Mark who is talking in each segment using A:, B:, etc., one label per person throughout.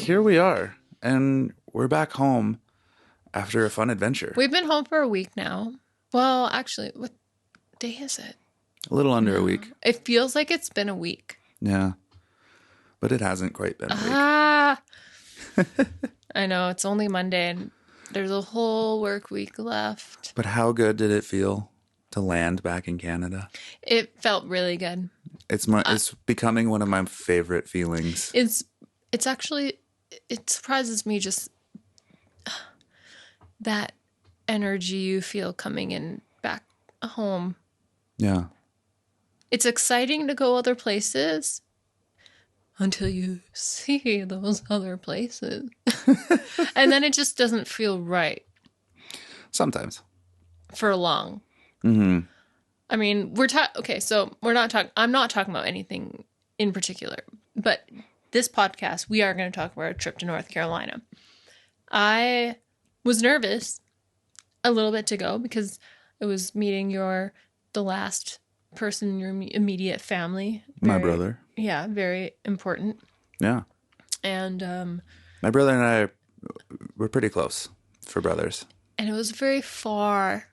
A: here we are, and we're back home after a fun adventure.
B: We've been home for a week now. Well, actually, what day is it?
A: A little under a week.
B: It feels like it's been a week.
A: Yeah. But it hasn't quite been a week.
B: I know, it's only Monday, and there's a whole work week left.
A: But how good did it feel to land back in Canada?
B: It felt really good.
A: It's becoming one of my favorite feelings.
B: It's actually, it surprises me just that energy you feel coming in back home.
A: Yeah.
B: It's exciting to go other places until you see those other places. And then it just doesn't feel right.
A: Sometimes.
B: For long.
A: Mm-hmm.
B: I mean, I'm not talking about anything in particular, but this podcast, we are going to talk about our trip to North Carolina. I was nervous a little bit to go because it was meeting the last person in your immediate family.
A: My brother.
B: Yeah, very important.
A: Yeah.
B: And
A: my brother and I were pretty close for brothers.
B: And it was very far.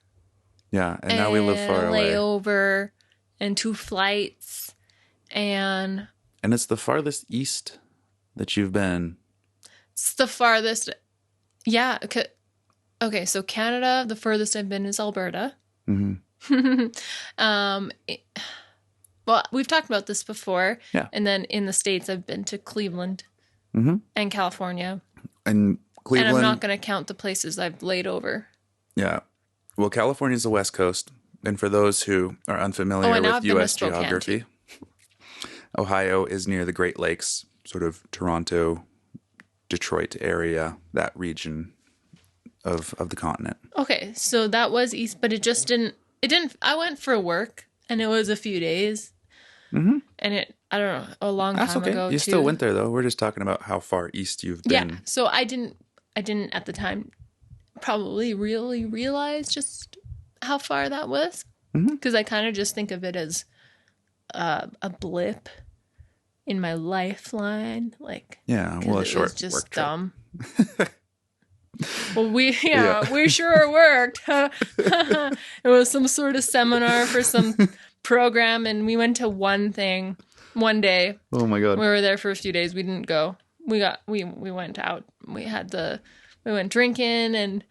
A: Yeah, and now we live far away.
B: Layover and 2 flights and
A: it's the farthest east that you've been.
B: It's the farthest. Yeah. Okay, so Canada, the furthest I've been is Alberta.
A: Mm-hmm.
B: Well, we've talked about this before.
A: Yeah.
B: And then in the States, I've been to Cleveland and California.
A: And Cleveland.
B: And I'm not going to count the places I've laid over.
A: Yeah. Well, California is the West Coast. And for those who are unfamiliar with U.S. geography, Ohio is near the Great Lakes, sort of Toronto, Detroit area, that region of the continent.
B: Okay, so that was east, but it didn't, I went for work, and it was a few days.
A: Mm-hmm.
B: And I don't know, a long
A: That's
B: time
A: okay.
B: ago,
A: You
B: too.
A: still went there, though. We're just talking about how far east you've been.
B: Yeah, so I didn't at the time probably really realize just how far that was. Because I kind of just think of it as a blip in my lifeline. Like,
A: yeah, well, a short
B: was just
A: work trip.
B: dumb. Well, we sure worked. It was some sort of seminar for some program, and we went to one thing one day.
A: Oh my God.
B: We were there for a few days. We didn't go. We went out. We went drinking and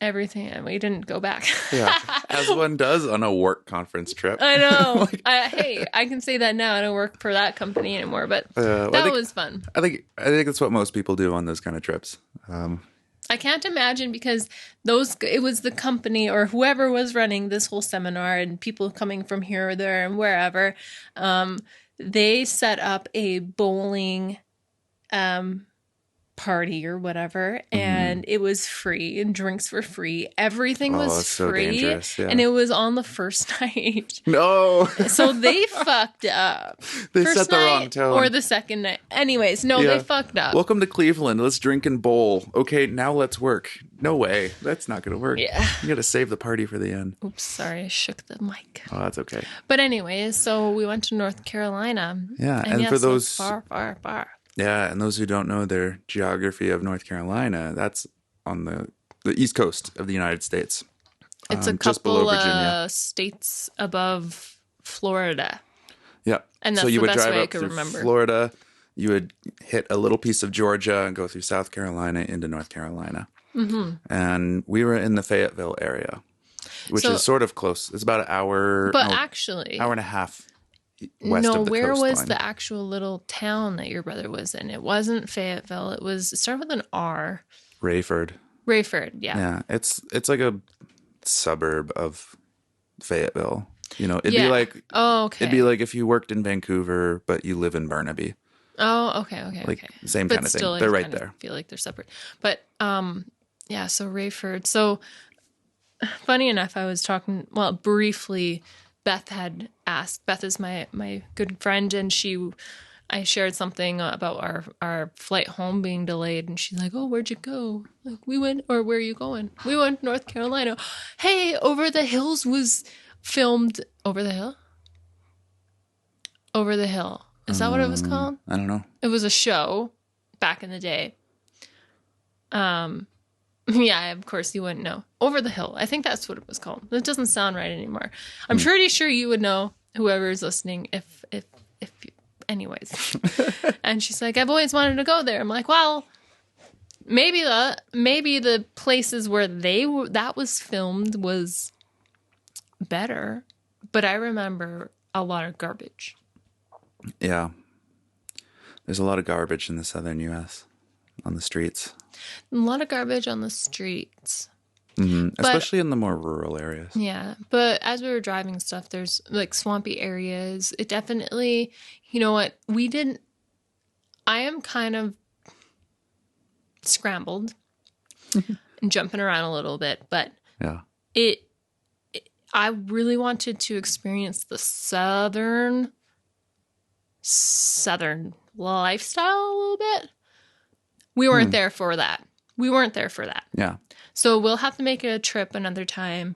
B: everything, and we didn't go back.
A: Yeah, as one does on a work conference trip.
B: I know. Hey, I can say that now. I don't work for that company anymore, but that was fun.
A: I think that's what most people do on those kind of trips.
B: I can't imagine because it was the company or whoever was running this whole seminar and people coming from here or there and wherever. They set up a bowling party or whatever, and it was free and drinks were free. Everything was free,
A: so yeah.
B: And it was on the first night.
A: No,
B: so they fucked up.
A: They
B: first
A: set the wrong tone,
B: or the second night. Anyways, no, they fucked up.
A: Welcome to Cleveland. Let's drink and bowl. Okay, now let's work. No way, that's not going to work.
B: Yeah,
A: you got to save the party for the end.
B: Oops, sorry, I shook the mic.
A: Oh, that's okay.
B: But anyways, so we went to North Carolina.
A: Yeah, and for those
B: far.
A: Yeah, and those who don't know their geography of North Carolina, that's on the east coast of the United States.
B: It's a
A: just below
B: couple
A: Virginia.
B: States above Florida.
A: Yeah.
B: And that's
A: so you
B: the
A: would
B: best
A: drive
B: way I
A: up
B: could
A: through
B: remember.
A: Florida, you would hit a little piece of Georgia and go through South Carolina into North Carolina. Mm-hmm. And we were in the Fayetteville area, which is sort of close. It's about an hour.
B: But actually,
A: hour and a half west of the
B: where
A: coastline.
B: was the actual little town that your brother was in? It wasn't Fayetteville. It started with an R.
A: Rayford.
B: Yeah.
A: Yeah, it's like a suburb of Fayetteville. You know, it'd be like it'd be like if you worked in Vancouver but you live in Burnaby.
B: Oh, okay.
A: Same
B: but
A: kind of
B: still,
A: thing. They're right there.
B: I feel like they're separate. But yeah, so Rayford. So funny enough, I was talking briefly. Beth had asked. Beth is my good friend, and I shared something about our flight home being delayed, and she's like, "Oh, where'd you go?" Like, we went, or where are you going? We went to North Carolina. Hey, Over the Hills was filmed. Over the Hill? Over the Hill. Is that what it was called?
A: I don't know.
B: It was a show back in the day. Yeah, of course you wouldn't know. Over the Hill. I think that's what it was called. It doesn't sound right anymore. I'm pretty sure you would know, whoever is listening, if anyways. And she's like, I've always wanted to go there. I'm like, well, maybe the places where that was filmed was better, but I remember a lot of garbage.
A: Yeah. There's a lot of garbage in the southern U.S. on the streets.
B: A lot of garbage on the streets.
A: Mm-hmm. Especially in the more rural areas.
B: Yeah. But as we were driving stuff, there's like swampy areas. It definitely, you know what? I am kind of scrambled and jumping around a little bit, but
A: yeah,
B: I really wanted to experience the southern lifestyle a little bit. We weren't there for that.
A: Yeah.
B: So we'll have to make a trip another time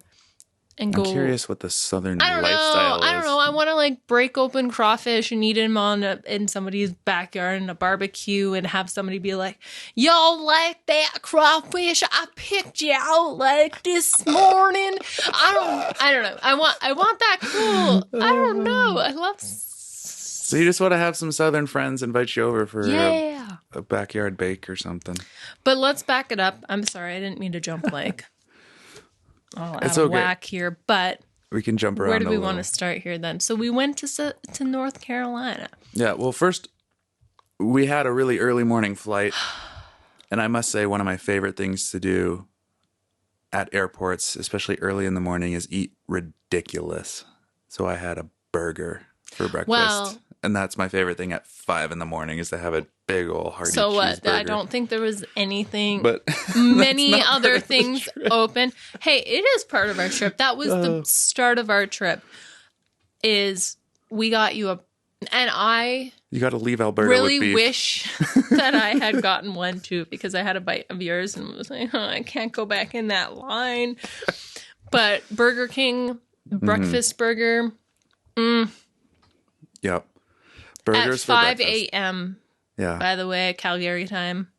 B: and go.
A: I'm curious what the southern lifestyle is.
B: I don't know. I want to like break open crawfish and eat them in somebody's backyard in a barbecue and have somebody be like, "Y'all like that crawfish I picked you out like this morning?" I don't know. I want that cool. I don't know. I love.
A: So you just want to have some southern friends invite you over for a backyard bake or something.
B: But let's back it up. I'm sorry, I didn't mean to jump like
A: it's okay.
B: Whack here, but
A: we can jump around.
B: Where do we want to start here then? So we went to North Carolina.
A: Yeah, well, first we had a really early morning flight, and I must say one of my favorite things to do at airports, especially early in the morning, is eat ridiculous. So I had a burger for breakfast.
B: Well,
A: and that's my favorite thing at 5 a.m. is to have a big old hearty
B: so what?
A: cheeseburger.
B: I don't think there was anything,
A: but
B: many other things open. Hey, it is part of our trip. That was the start of our trip. Is we got you
A: you got to leave Alberta.
B: Really
A: with beef.
B: wish that I had gotten one too, because I had a bite of yours and was like, I can't go back in that line. But Burger King breakfast burger.
A: Yep. Burgers
B: at 5 a.m.
A: Yeah.
B: By the way, Calgary time.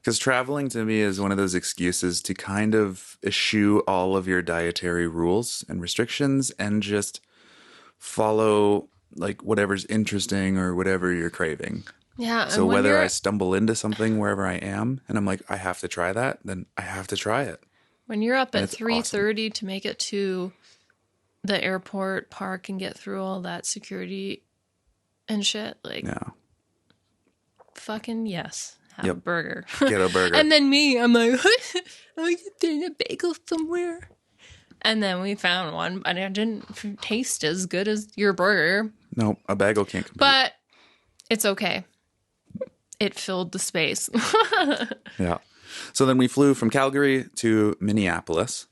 A: Because traveling to me is one of those excuses to kind of eschew all of your dietary rules and restrictions and just follow like whatever's interesting or whatever you're craving.
B: Yeah.
A: So whether I stumble into something wherever I am and I'm like, I have to try that, then I have to try it.
B: When you're up at 3:30 to make it to the airport park and get through all that security and shit, like,
A: yeah.
B: Fucking yes. Have a burger.
A: Get a burger.
B: And then me, I'm like, I'm getting a bagel somewhere. And then we found one, and it didn't taste as good as your burger.
A: No, a bagel can't compete.
B: But it's okay. It filled the space.
A: Yeah. So then we flew from Calgary to Minneapolis,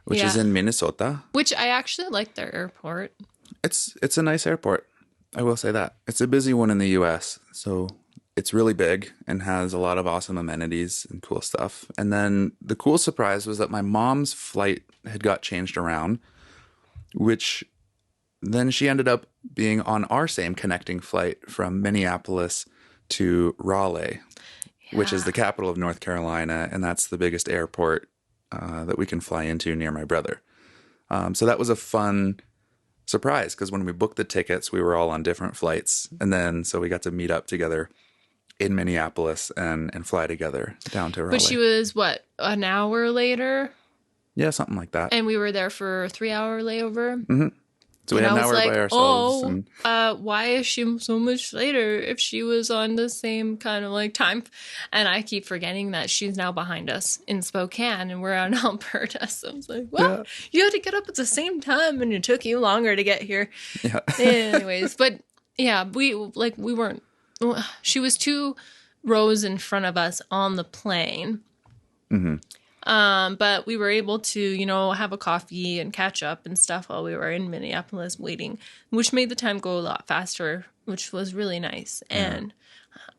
A: which is in Minnesota.
B: Which I actually like their airport.
A: It's a nice airport. I will say that. It's a busy one in the U.S., so it's really big and has a lot of awesome amenities and cool stuff. And then the cool surprise was that my mom's flight had got changed around, which then she ended up being on our same connecting flight from Minneapolis to Raleigh, which is the capital of North Carolina, and that's the biggest airport that we can fly into near my brother. So that was a fun surprise, because when we booked the tickets, we were all on different flights. And then so we got to meet up together in Minneapolis and fly together down to Raleigh.
B: But she was, what, an hour later?
A: Yeah, something like that.
B: And we were there for a 3-hour layover?
A: Mm-hmm. So we had an hour by ourselves.
B: Why is she so much later if she was on the same kind of like time? And I keep forgetting that she's now behind us in Spokane and we're out in Alberta. So I was like, well, you had to get up at the same time and it took you longer to get here.
A: Yeah.
B: Anyways, but yeah, we weren't. She was 2 rows in front of us on the plane.
A: Mm-hmm.
B: But we were able to, have a coffee and catch up and stuff while we were in Minneapolis waiting, which made the time go a lot faster, which was really nice. And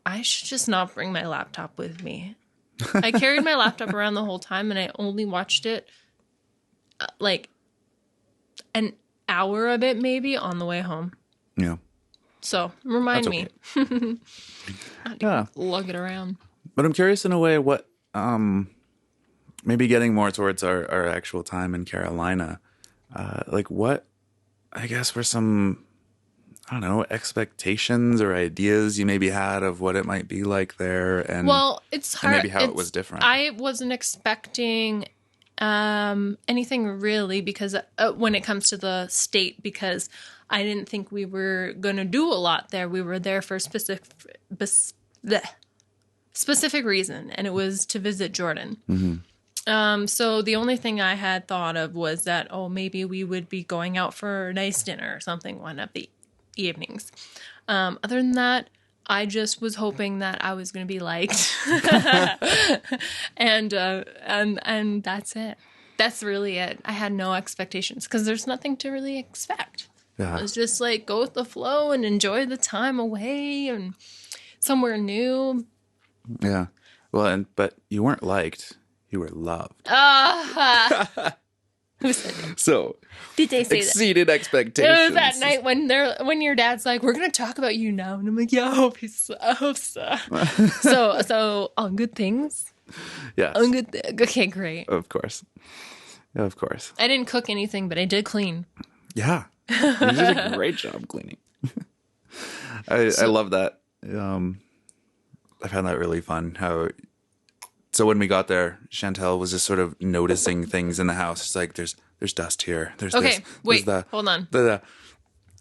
B: I should just not bring my laptop with me. I carried my laptop around the whole time and I only watched it like an hour of it maybe on the way home.
A: Yeah.
B: So remind me.
A: Yeah.
B: Lug it around.
A: But I'm curious in a way what, maybe getting more towards our actual time in Carolina, like what, I guess were some, I don't know, expectations or ideas you maybe had of what it might be like there, and
B: well, it's hard.
A: And maybe how it was different.
B: I wasn't expecting anything really because when it comes to the state, because I didn't think we were going to do a lot there. We were there for a specific reason, and it was to visit Jordan. Mm-hmm. So the only thing I had thought of was that, maybe we would be going out for a nice dinner or something one of the evenings. Other than that, I just was hoping that I was going to be liked, and that's it. That's really it. I had no expectations because there's nothing to really expect. Yeah. It was just like go with the flow and enjoy the time away and somewhere new.
A: Yeah. Well, but you weren't liked. You were loved.
B: Who said that?
A: So,
B: did they say
A: exceeded expectations?
B: It was that night when your dad's like, "We're gonna talk about you now," and I'm like, "Yeah, I hope so." So on good things.
A: Yes.
B: On good. Okay, great.
A: Of course. Of course.
B: I didn't cook anything, but I did clean.
A: Yeah, you did a great job cleaning. I love that. I found that really fun. So when we got there, Chantel was just sort of noticing things in the house. It's like, there's dust here. There's
B: okay,
A: this,
B: wait,
A: there's
B: hold on.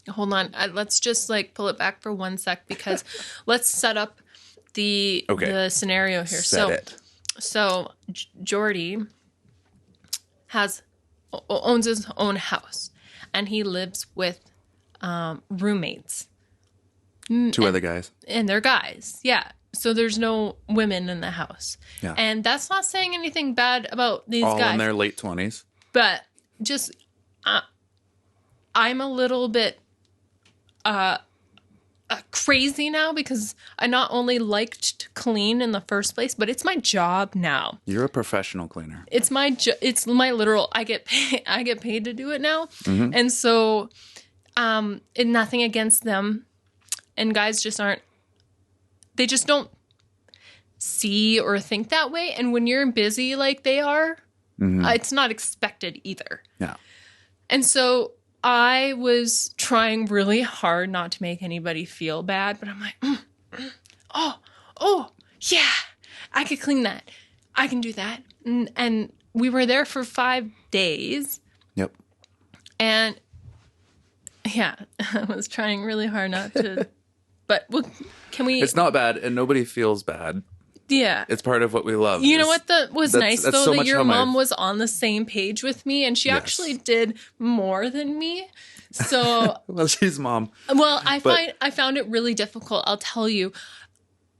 B: Hold on. Let's just pull it back for 1 sec because let's set up the scenario here. So Jordy owns his own house, and he lives with roommates.
A: 2 other guys.
B: And they're guys, yeah. So there's no women in the house. Yeah. And that's not saying anything bad about these guys.
A: All in their late 20s.
B: But just, I'm a little bit crazy now because I not only liked to clean in the first place, but it's my job now.
A: You're a professional cleaner.
B: It's my literal, I get paid to do it now. Mm-hmm. And so, nothing against them. And guys they just don't see or think that way. And when you're busy like they are, mm-hmm. It's not expected either.
A: Yeah.
B: And so I was trying really hard not to make anybody feel bad, but I'm like, oh, yeah, I could clean that. I can do that. And we were there for 5 days.
A: Yep.
B: And yeah, I was trying really hard not to. But can we?
A: It's not bad, and nobody feels bad.
B: Yeah.
A: It's part of what we love.
B: You know what was nice, though? So that your mom was on the same page with me, and she actually did more than me. So
A: well, she's mom.
B: Well, I found it really difficult. I'll tell you.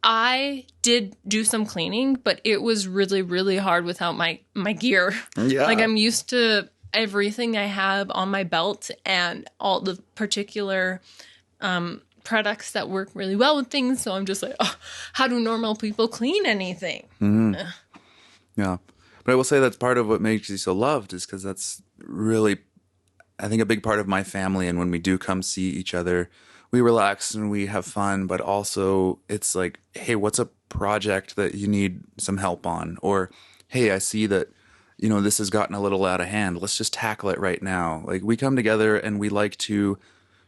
B: I did do some cleaning, but it was really, really hard without my gear. Yeah. Like, I'm used to everything I have on my belt and all the particular products that work really well with things. So I'm just like, how do normal people clean anything?
A: Mm-hmm. Yeah. But I will say that's part of what makes you so loved is because that's really, I think, a big part of my family. And when we do come see each other, we relax and we have fun, but also it's like, hey, what's a project that you need some help on? Or, hey, I see that, this has gotten a little out of hand. Let's just tackle it right now. Like, we come together and we like to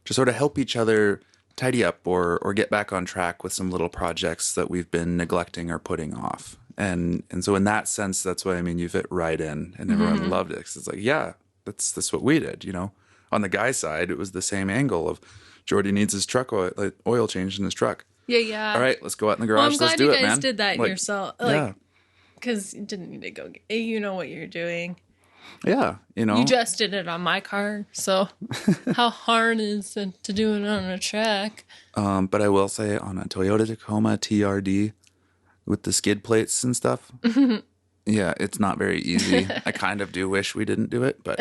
A: sort of help each other tidy up or get back on track with some little projects that we've been neglecting or putting off. And so in that sense, that's why, you fit right in, and everyone mm-hmm. loved it. 'Cause it's like, yeah, that's what we did, On the guy's side, it was the same angle of Jordy needs his truck oil changed in his truck.
B: Yeah.
A: All right, let's go out in the garage. Let's do it, man.
B: I'm glad you guys did that yourself.
A: Yeah.
B: Because you didn't need to go. You know what you're doing.
A: Yeah,
B: You just did it on my car, so how hard is it to do it on a track?
A: But I will say on a Toyota Tacoma TRD with the skid plates and stuff, yeah, it's not very easy. I kind of do wish we didn't do it, but...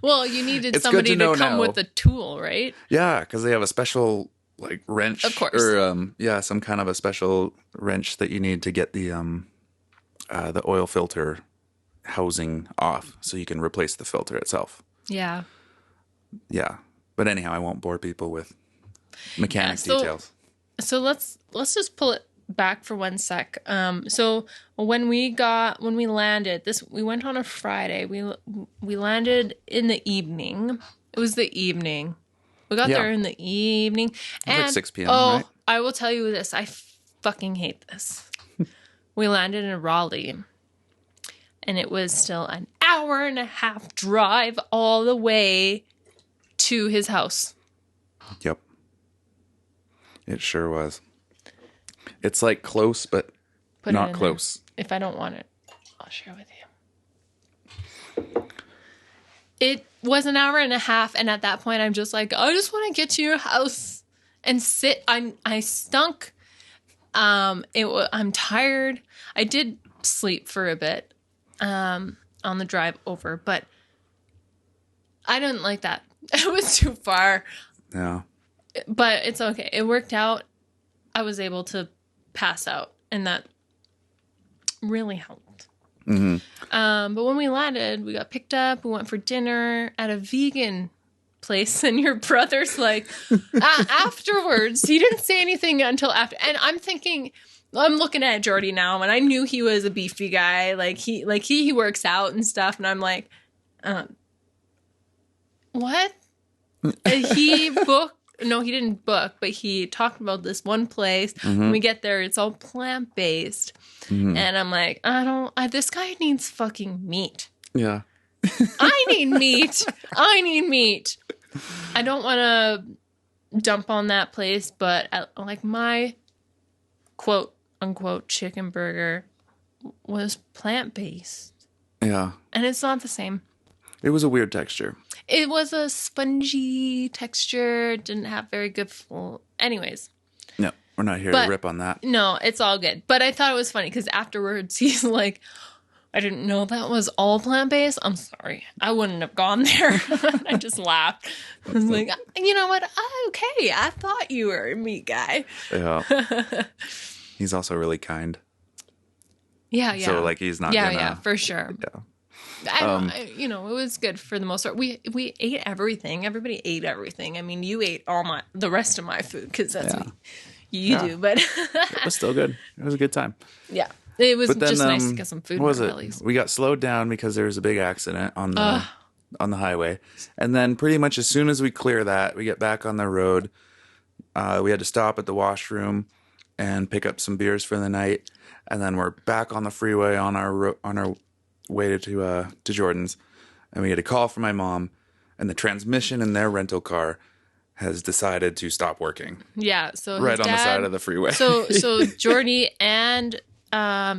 B: Well, you needed somebody to come with a tool, right?
A: Yeah, because they have a special wrench.
B: Of course.
A: Or, some kind of a special wrench that you need to get the oil filter housing off so you can replace the filter itself.
B: Yeah.
A: Yeah. But anyhow, I won't bore people with mechanic details.
B: So let's just pull it back for one sec. So when we landed, we went on a Friday. We landed in the evening. It was the evening. We got there in the evening.
A: It was like 6 p.m., right?
B: I will tell you this. I fucking hate this. We landed in Raleigh. And it was still an hour and a half drive all the way to his house.
A: Yep. It sure was. It's like close, but not close.
B: If I don't want it, I'll share with you. It was an hour and a half, and at that point, I'm just like, I just want to get to your house and sit. I stunk. I'm tired. I did sleep for a bit on the drive over, but I didn't like that. It was too far.
A: Yeah.
B: But it's okay. It worked out. I was able to pass out, and that really helped. Mm-hmm. But when we landed, we got picked up. We went for dinner at a vegan place, and your brother's like, afterwards, he didn't say anything until after. And I'm thinking, I'm looking at Jordy now, and I knew he was a beefy guy. He works out and stuff, and I'm like, what? He booked. No, he didn't book, but he talked about this one place. Mm-hmm. When we get there, it's all plant-based. Mm-hmm. And I'm like, this guy needs fucking meat.
A: Yeah.
B: I need meat. I don't want to dump on that place, but my quote-unquote chicken burger was plant-based.
A: Yeah.
B: And it's not the same.
A: It was a weird texture.
B: It was a spongy texture. Didn't have very good anyways.
A: No, we're not here to rip on that.
B: No, it's all good. But I thought it was funny because afterwards he's like, I didn't know that was all plant-based. I'm sorry. I wouldn't have gone there. I just laughed. I was like, you know what? Okay. I thought you were a meat guy.
A: Yeah. He's also really kind.
B: Yeah.
A: So he's not gonna...
B: Yeah, for sure.
A: Yeah.
B: It was good for the most part. We ate everything. Everybody ate everything. I mean, you ate the rest of my food because that's what you do. But
A: it was still good. It was a good time.
B: Yeah, it was just nice to get some food.
A: What was it? We got slowed down because there was a big accident on the highway, and then pretty much as soon as we clear that, we get back on the road. We had to stop at the washroom and pick up some beers for the night, and then we're back on the freeway on our way to Jordan's, and we get a call from my mom, and the transmission in their rental car has decided to stop working.
B: Yeah, so
A: right on the side of the freeway.
B: So Jordy and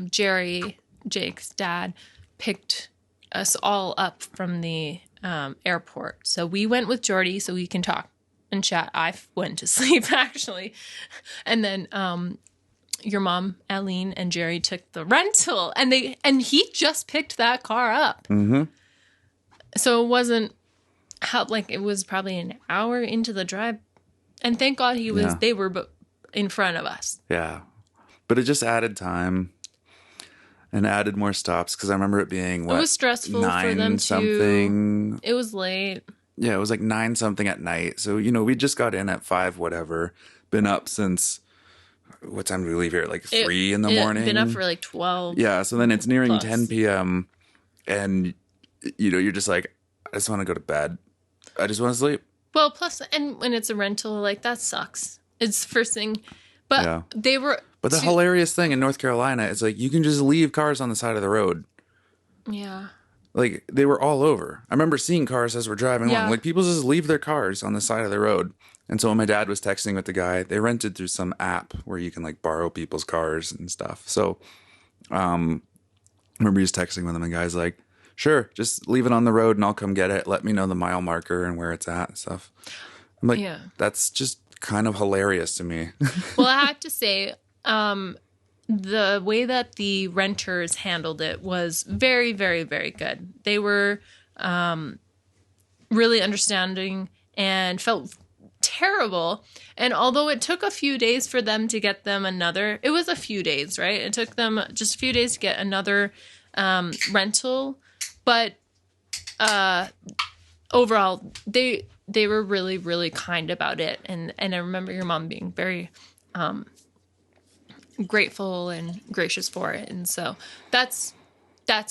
B: Jerry, Jake's dad, picked us all up from the airport. So we went with Jordy so we can talk and chat. I went to sleep actually, and then your mom, Aline, and Jerry took the rental, and he just picked that car up. Mm-hmm. So it wasn't it was probably an hour into the drive, and thank God they were in front of us.
A: Yeah, but it just added time and added more stops because I remember it being
B: it was stressful for them
A: something.
B: It was late.
A: Yeah, it was like 9 something at night. So we just got in at 5 whatever. Been up since. What time did we leave here? 3 in the morning?
B: Been up for 12.
A: Yeah, so then it's nearing plus. 10 p.m. And, you're just like, I just want to go to bed. I just want to sleep.
B: Well, plus, and when it's a rental, that sucks. It's first thing. But they were...
A: But the hilarious thing in North Carolina is, you can just leave cars on the side of the road.
B: Yeah.
A: They were all over. I remember seeing cars as we're driving along. People just leave their cars on the side of the road. And so when my dad was texting with the guy, they rented through some app where you can borrow people's cars and stuff. So I remember he was texting with him and the guy's like, sure, just leave it on the road and I'll come get it. Let me know the mile marker and where it's at and stuff. I'm like, that's just kind of hilarious to me.
B: Well, I have to say, the way that the renters handled it was very, very, very good. They were really understanding and felt terrible. And although it took a few days for them to get them it was a few days, right? It took them just a few days to get another rental. But overall, they were really, really kind about it. And I remember your mom being very grateful and gracious for it. And so that's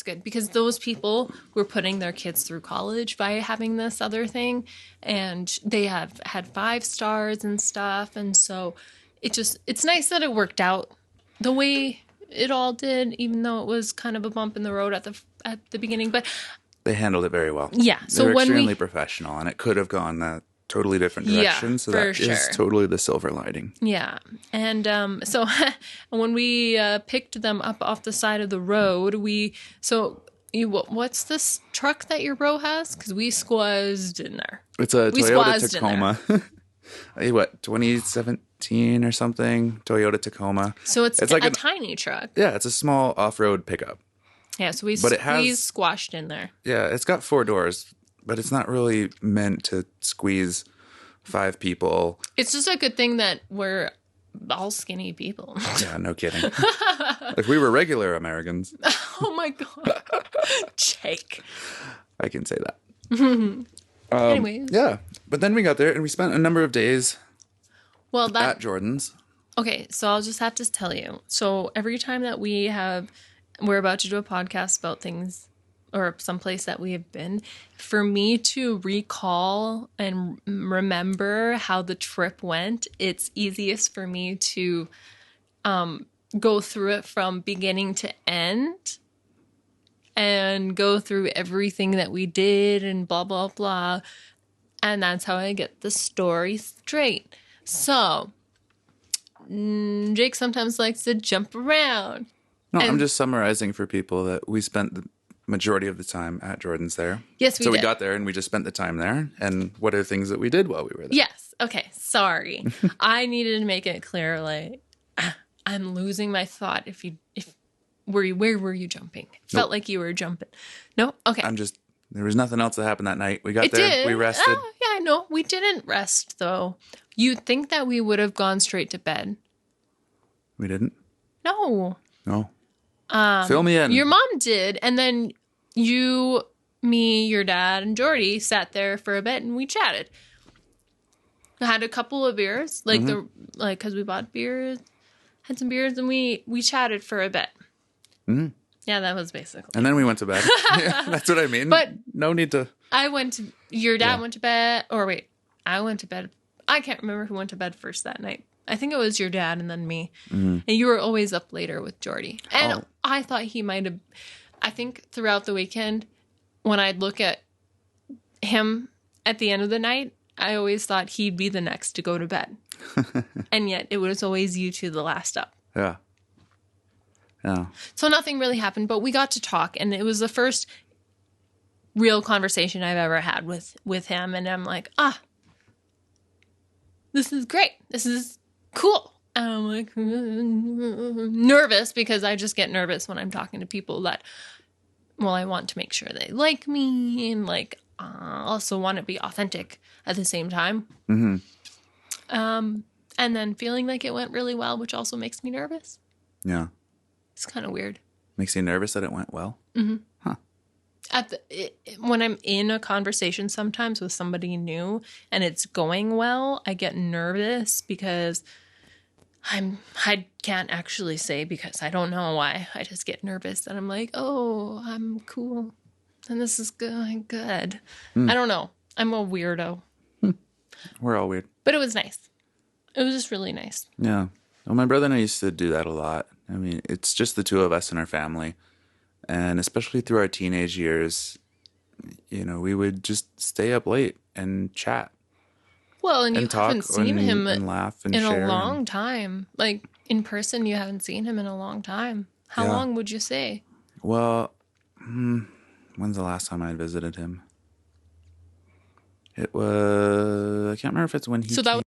B: good, because those people were putting their kids through college by having this other thing, and they have had 5 stars and stuff. And so it's nice that it worked out the way it all did, even though it was kind of a bump in the road at the beginning. But
A: they handled it very well.
B: Yeah.
A: So they were extremely professional, and it could have gone that totally different direction. So that is totally the silver lining.
B: Yeah. And so when we picked them up off the side of the road, what's this truck that your bro has? Because we squazzed in there.
A: It's a Toyota Tacoma. What, 2017 or something? Toyota Tacoma.
B: So it's like a tiny truck.
A: Yeah, it's a small off-road pickup.
B: Yeah, so we squashed in there.
A: Yeah, it's got 4 doors, but it's not really meant to squeeze 5 people.
B: It's just a good thing that we're all skinny people.
A: Yeah, no kidding. If we were regular Americans.
B: Oh my God. Jake.
A: I can say that.
B: Anyways.
A: Yeah, but then we got there and we spent a number of days at Jordan's.
B: Okay, so I'll just have to tell you. So every time that we're about to do a podcast about things or someplace that we have been, for me to recall and remember how the trip went, it's easiest for me to go through it from beginning to end and go through everything that we did and blah, blah, blah. And that's how I get the story straight. So, Jake sometimes likes to jump around.
A: No, I'm just summarizing for people that we spent the majority of the time at Jordan's there.
B: Yes, we did.
A: So we got there and we just spent the time there. And what are things that we did while we were there?
B: Yes. Okay. Sorry. I needed to make it clear, like, I'm losing my thought. Where were you jumping? It felt like you were jumping. No? Okay.
A: There was nothing else that happened that night. We got there. We rested.
B: Oh, yeah, no. We didn't rest, though. You'd think that we would have gone straight to bed.
A: We didn't?
B: No.
A: Fill me in.
B: Your mom did, and then you, me, your dad, and Jordy sat there for a bit, and we chatted. I had a couple of beers, because we bought beers, had some beers, and we chatted for a bit. Mm-hmm. Yeah, that was basically.
A: And then we went to bed. Yeah, that's what I mean.
B: But
A: no need to.
B: Your dad went to bed, or wait, I went to bed. I can't remember who went to bed first that night. I think it was your dad and then me. Mm-hmm. And you were always up later with Jordy. And I thought he might have, I think throughout the weekend, when I'd look at him at the end of the night, I always thought he'd be the next to go to bed. And yet it was always you two the last up.
A: Yeah. Yeah.
B: So nothing really happened, but we got to talk. And it was the first real conversation I've ever had with him. And I'm like, this is great. This is cool. And I'm like nervous, because I just get nervous when I'm talking to people that, I want to make sure they like me and also want to be authentic at the same time. Mm-hmm. And then feeling like it went really well, which also makes me nervous.
A: Yeah.
B: It's kind of weird.
A: Makes you nervous that it went well?
B: Mm-hmm. Huh. When I'm in a conversation sometimes with somebody new and it's going well, I get nervous because I can't actually say, because I don't know why. I just get nervous and I'm like, oh, I'm cool and this is going good. I don't know. I'm a weirdo.
A: We're all weird.
B: But it was nice. It was just really nice.
A: Yeah. Well, my brother and I used to do that a lot. I mean, it's just the two of us in our family. And especially through our teenage years, we would just stay up late and chat.
B: Well, and you haven't seen him
A: and laugh and
B: in
A: share
B: a long time. Like, in person, you haven't seen him in a long time. How long would you say?
A: Well, when's the last time I visited him? It was, I can't remember if it's when he came.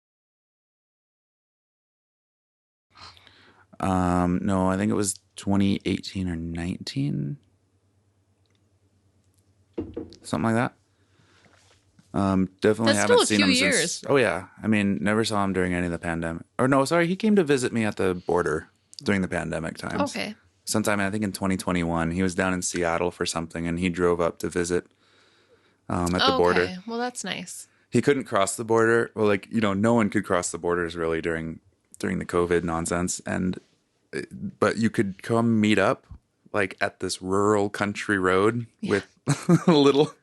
A: No, I think it was 2018 or 19. Something like that. Definitely haven't seen him since. Oh yeah, I mean, never saw him during any of the pandemic. Or no, sorry, he came to visit me at the border during the pandemic times.
B: Okay.
A: Sometime I think in 2021, he was down in Seattle for something, and he drove up to visit at the border.
B: Okay, well that's nice.
A: He couldn't cross the border. Well, no one could cross the borders really during the COVID nonsense, and but you could come meet up like at this rural country road with a little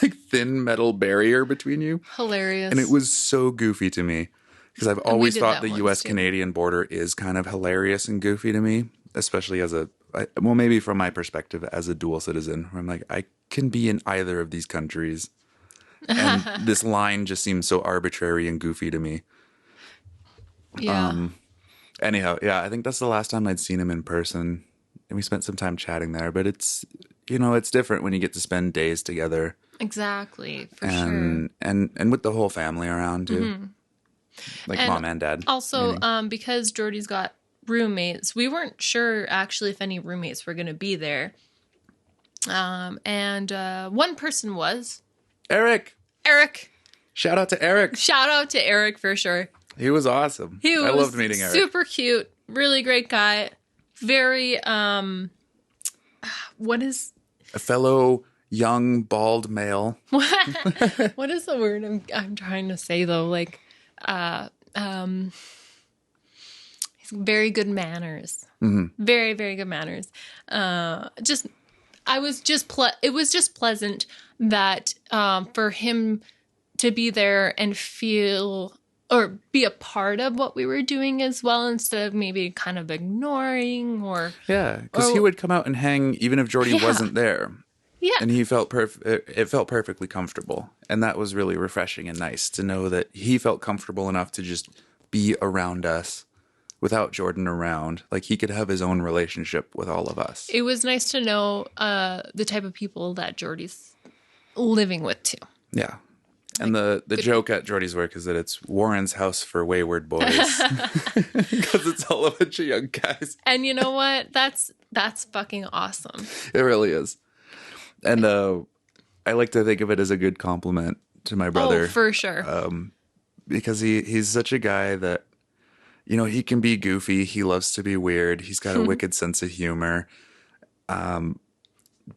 A: like thin metal barrier between you.
B: Hilarious.
A: And it was so goofy to me because I've always thought the US Canadian border is kind of hilarious and goofy to me, especially as well, maybe from my perspective as a dual citizen, where I'm like, I can be in either of these countries. And this line just seems so arbitrary and goofy to me.
B: Yeah.
A: Anyhow, yeah, I think that's the last time I'd seen him in person. And we spent some time chatting there, but it's, it's different when you get to spend days together.
B: Exactly, for sure.
A: And with the whole family around too. Mm-hmm. Like and mom and dad.
B: Also, because Jordy's got roommates, we weren't sure actually if any roommates were going to be there. And one person was.
A: Eric. Shout out to Eric.
B: Shout out to Eric for sure.
A: He was awesome. I loved meeting Eric.
B: Super cute. Really great guy. Very, what is...
A: A fellow young, bald male.
B: What is the word I'm trying to say, though? Like, he's very good manners. Mm-hmm. Very, very good manners. It was just pleasant that for him to be there and feel or be a part of what we were doing as well, instead of maybe kind of ignoring or...
A: Yeah, because he would come out and hang even if Jordy wasn't there.
B: Yeah.
A: And he felt it felt perfectly comfortable. And that was really refreshing and nice to know that he felt comfortable enough to just be around us without Jordan around. Like he could have his own relationship with all of us.
B: It was nice to know the type of people that Jordy's living with too.
A: Yeah. And the joke at Jordy's work is that it's Warren's house for wayward boys. Because it's all a bunch of young guys.
B: And you know what? That's fucking awesome.
A: It really is. And I like to think of it as a good compliment to my brother.
B: Oh, for sure.
A: Because he's such a guy that, he can be goofy. He loves to be weird. He's got a wicked sense of humor.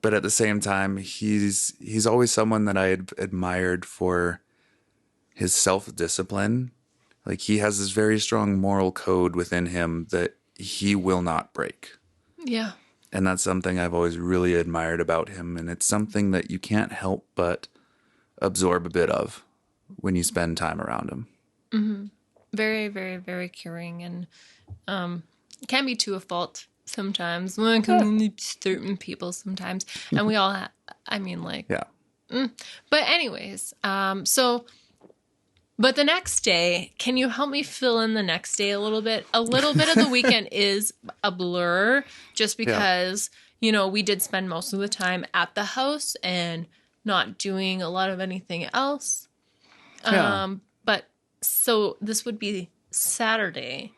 A: But at the same time, he's always someone that I had admired for his self-discipline. Like he has this very strong moral code within him that he will not break.
B: Yeah.
A: And that's something I've always really admired about him. And it's something that you can't help but absorb a bit of when you spend time around him.
B: Mm-hmm. Very, very, very caring. And it can be to a fault sometimes. Well, it can only be certain people sometimes. And we all have,
A: Yeah.
B: But anyways, but the next day, can you help me fill in the next day a little bit? A little bit of the weekend is a blur just because, we did spend most of the time at the house and not doing a lot of anything else.
A: Yeah.
B: But so this would be Saturday.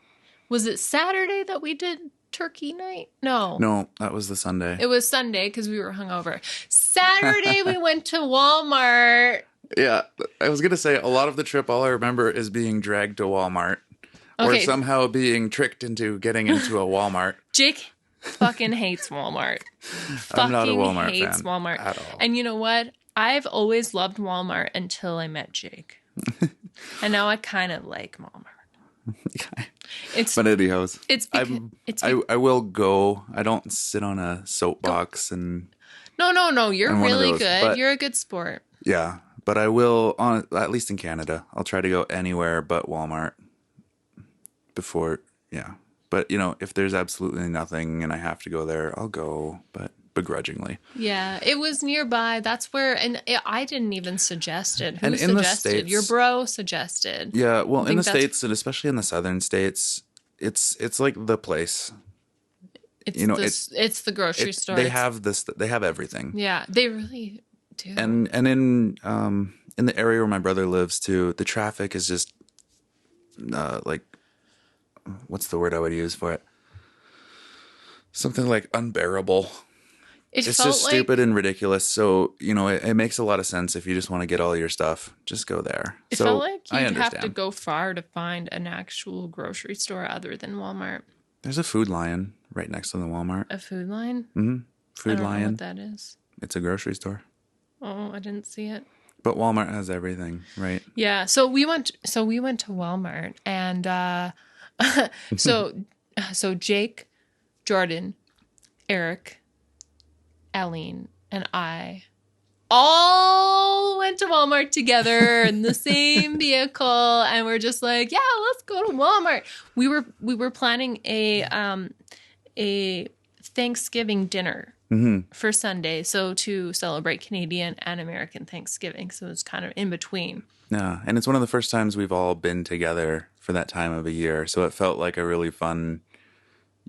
B: Was it Saturday that we did turkey night? No,
A: that was the Sunday.
B: It was Sunday because we were hungover. Saturday we went to Walmart.
A: Yeah, I was going to say a lot of the trip, all I remember is being dragged to Walmart or somehow being tricked into getting into a Walmart.
B: Jake fucking hates Walmart.
A: I'm not a Walmart fan
B: Walmart
A: at all.
B: And you know what? I've always loved Walmart until I met Jake. And now I kind of like Walmart.
A: But anyhow,
B: I
A: will go. I don't sit on a soapbox and...
B: No. You're really good. You're a good sport.
A: Yeah. But I will, at least in Canada, I'll try to go anywhere but Walmart before, yeah. But, if there's absolutely nothing and I have to go there, I'll go, but begrudgingly.
B: Yeah, it was nearby. That's where, and I didn't even suggest it. Who
A: suggested?
B: The States, your bro suggested.
A: Yeah, well, in the States, and especially in the southern states, it's like the place.
B: It's the grocery store.
A: They have everything.
B: Yeah, they really...
A: And in the area where my brother lives too, the traffic is just like, what's the word I would use for it? Something like unbearable. It's just stupid and ridiculous. So, it makes a lot of sense if you just want to get all your stuff, just go there.
B: It felt like you'd have to go far to find an actual grocery store other than Walmart.
A: There's a Food Lion right next to the Walmart.
B: A Food Lion?
A: Mm-hmm. Food Lion.
B: I don't know what that is.
A: It's a grocery store.
B: Oh, I didn't see it.
A: But Walmart has everything, right?
B: Yeah. So we went to Walmart and so Jake Jordan, Eric, Aline, and I all went to Walmart together in the same vehicle, and we're just like, yeah, let's go to Walmart. We were planning a Thanksgiving dinner for Sunday, so to celebrate Canadian and American Thanksgiving. So it's kind of in between.
A: Yeah, and it's one of the first times we've all been together for that time of a year, so it felt like a really fun,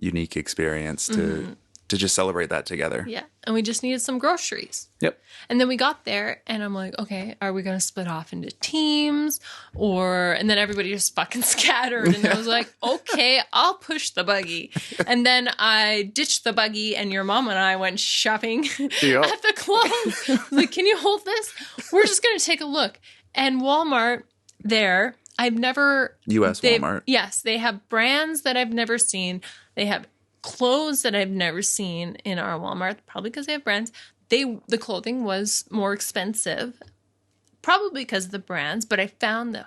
A: unique experience to just celebrate that together.
B: Yeah, and we just needed some groceries.
A: Yep.
B: And then we got there, and I'm like, okay, are we going to split off into teams? And then everybody just fucking scattered, and I was like, okay, I'll push the buggy. And then I ditched the buggy, and your mom and I went shopping at the clothes. I was like, can you hold this? We're just going to take a look. And Walmart there, I've never...
A: U.S. Walmart.
B: Yes, they have brands that I've never seen. They have clothes that I've never seen in our Walmart, probably because they have brands. The clothing was more expensive, probably because of the brands, but I found the